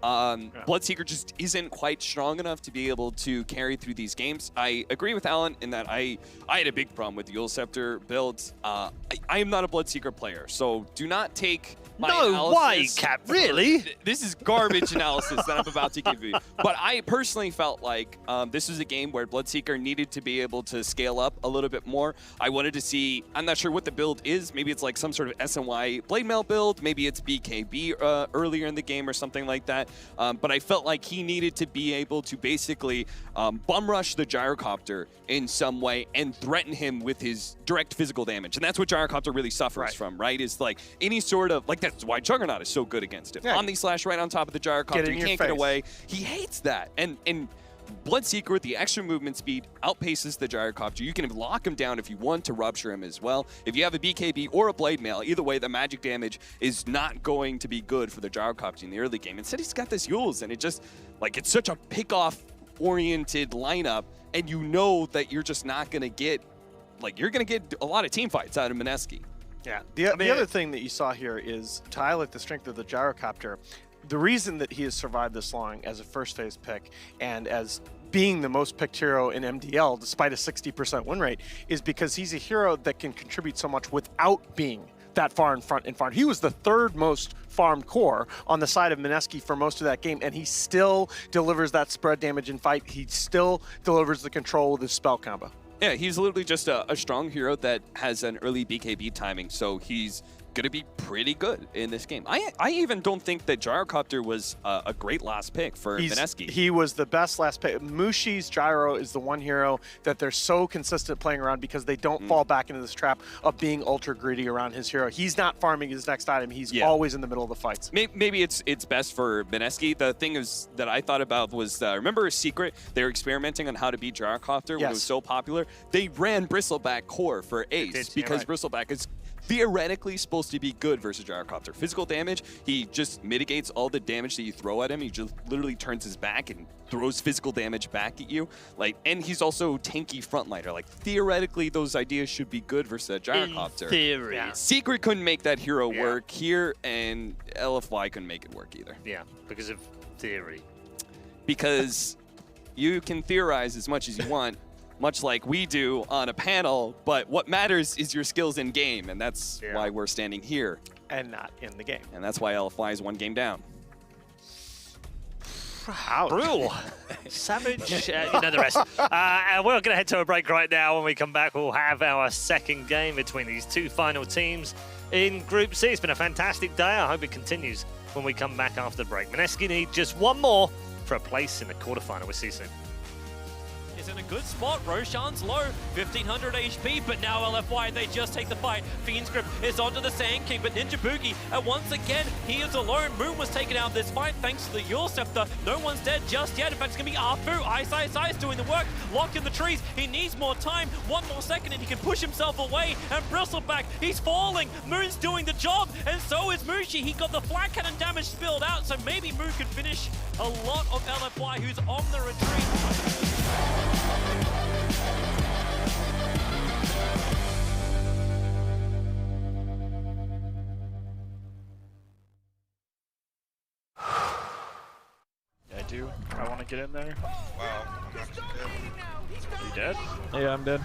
Bloodseeker just isn't quite strong enough to be able to carry through these games. I agree with Alan in that I had a big problem with the Yule Scepter builds. I am not a Bloodseeker player, so do not take my analysis. Why, Cap? Really? This is garbage analysis that I'm about to give you. But I personally felt like this was a game where Bloodseeker needed to be able to scale up a little bit more. I wanted to see, I'm not sure what the build is. Maybe it's like some sort of SNY Blade Mail build. Maybe it's BKB earlier in the game or something like that. But I felt like he needed to be able to basically bum rush the Gyrocopter in some way and threaten him with his direct physical damage. And that's what Gyrocopter really suffers from, right? Is like any sort of, like that's why Juggernaut is so good against it. Omni Slash right on top of the Gyrocopter, he can't get away. He hates that. And Bloodseeker with the extra movement speed outpaces the Gyrocopter. You can lock him down if you want to rupture him as well. If you have a BKB or a Blade Mail, either way, the magic damage is not going to be good for the Gyrocopter in the early game. Instead, he's got this Yules, and it just, like, it's such a pick-off-oriented lineup, and you know that you're just not going to get, like, you're going to get a lot of team fights out of Mineski. Yeah. The other thing that you saw here is to highlight the strength of the gyrocopter. The reason that he has survived this long as a first phase pick and as being the most picked hero in MDL, despite a 60% win rate, is because he's a hero that can contribute so much without being that far in front and farmed. He was the third most farmed core on the side of Mineski for most of that game, and he still delivers that spread damage in fight. He still delivers the control with his spell combo. Yeah, he's literally just a strong hero that has an early BKB timing, so he's going to be pretty good in this game. I even don't think that Gyrocopter was a great last pick for Mineski. He was the best last pick. Mushi's Gyro is the one hero that they're so consistent playing around because they don't fall back into this trap of being ultra greedy around his hero. He's not farming his next item. He's always in the middle of the fights. Maybe it's best for Mineski. The thing is that I thought about was, remember Secret? They were experimenting on how to beat Gyrocopter when it was so popular. They ran Bristleback core for Ace because Bristleback is theoretically supposed to be good versus Gyrocopter. Physical damage, he just mitigates all the damage that you throw at him. He just literally turns his back and throws physical damage back at you. And he's also tanky frontliner. Theoretically, those ideas should be good versus a Gyrocopter. In theory. Yeah. Secret couldn't make that hero work here, and LFY couldn't make it work either. Yeah, because of theory. Because you can theorize as much as you want, much like we do on a panel, but what matters is your skills in game, and that's why we're standing here. And not in the game. And that's why LFY is one game down. Brutal. Savage. You know the rest. And we're going to head to a break right now. When we come back, we'll have our second game between these two final teams in Group C. It's been a fantastic day. I hope it continues when we come back after the break. Mineski need just one more for a place in the quarterfinal. We'll see you soon. Is in a good spot. Roshan's low, 1500 HP, but now LFY, they just take the fight. Fiend's Grip is onto the Sand King, but Ninja Boogie, and once again, he is alone. Moon was taken out of this fight thanks to the Yule Scepter. No one's dead just yet. In fact, it's going to be Arfu. Ice doing the work, locked in the trees. He needs more time, one more second, and he can push himself away. And Bristleback, he's falling. Moon's doing the job, and so is Mushi. He got the flat cannon damage spilled out, so maybe Moon could finish a lot of LFY, who's on the retreat. I want to get in there. Wow, I'm not dead. Are you dead? Yeah, I'm dead.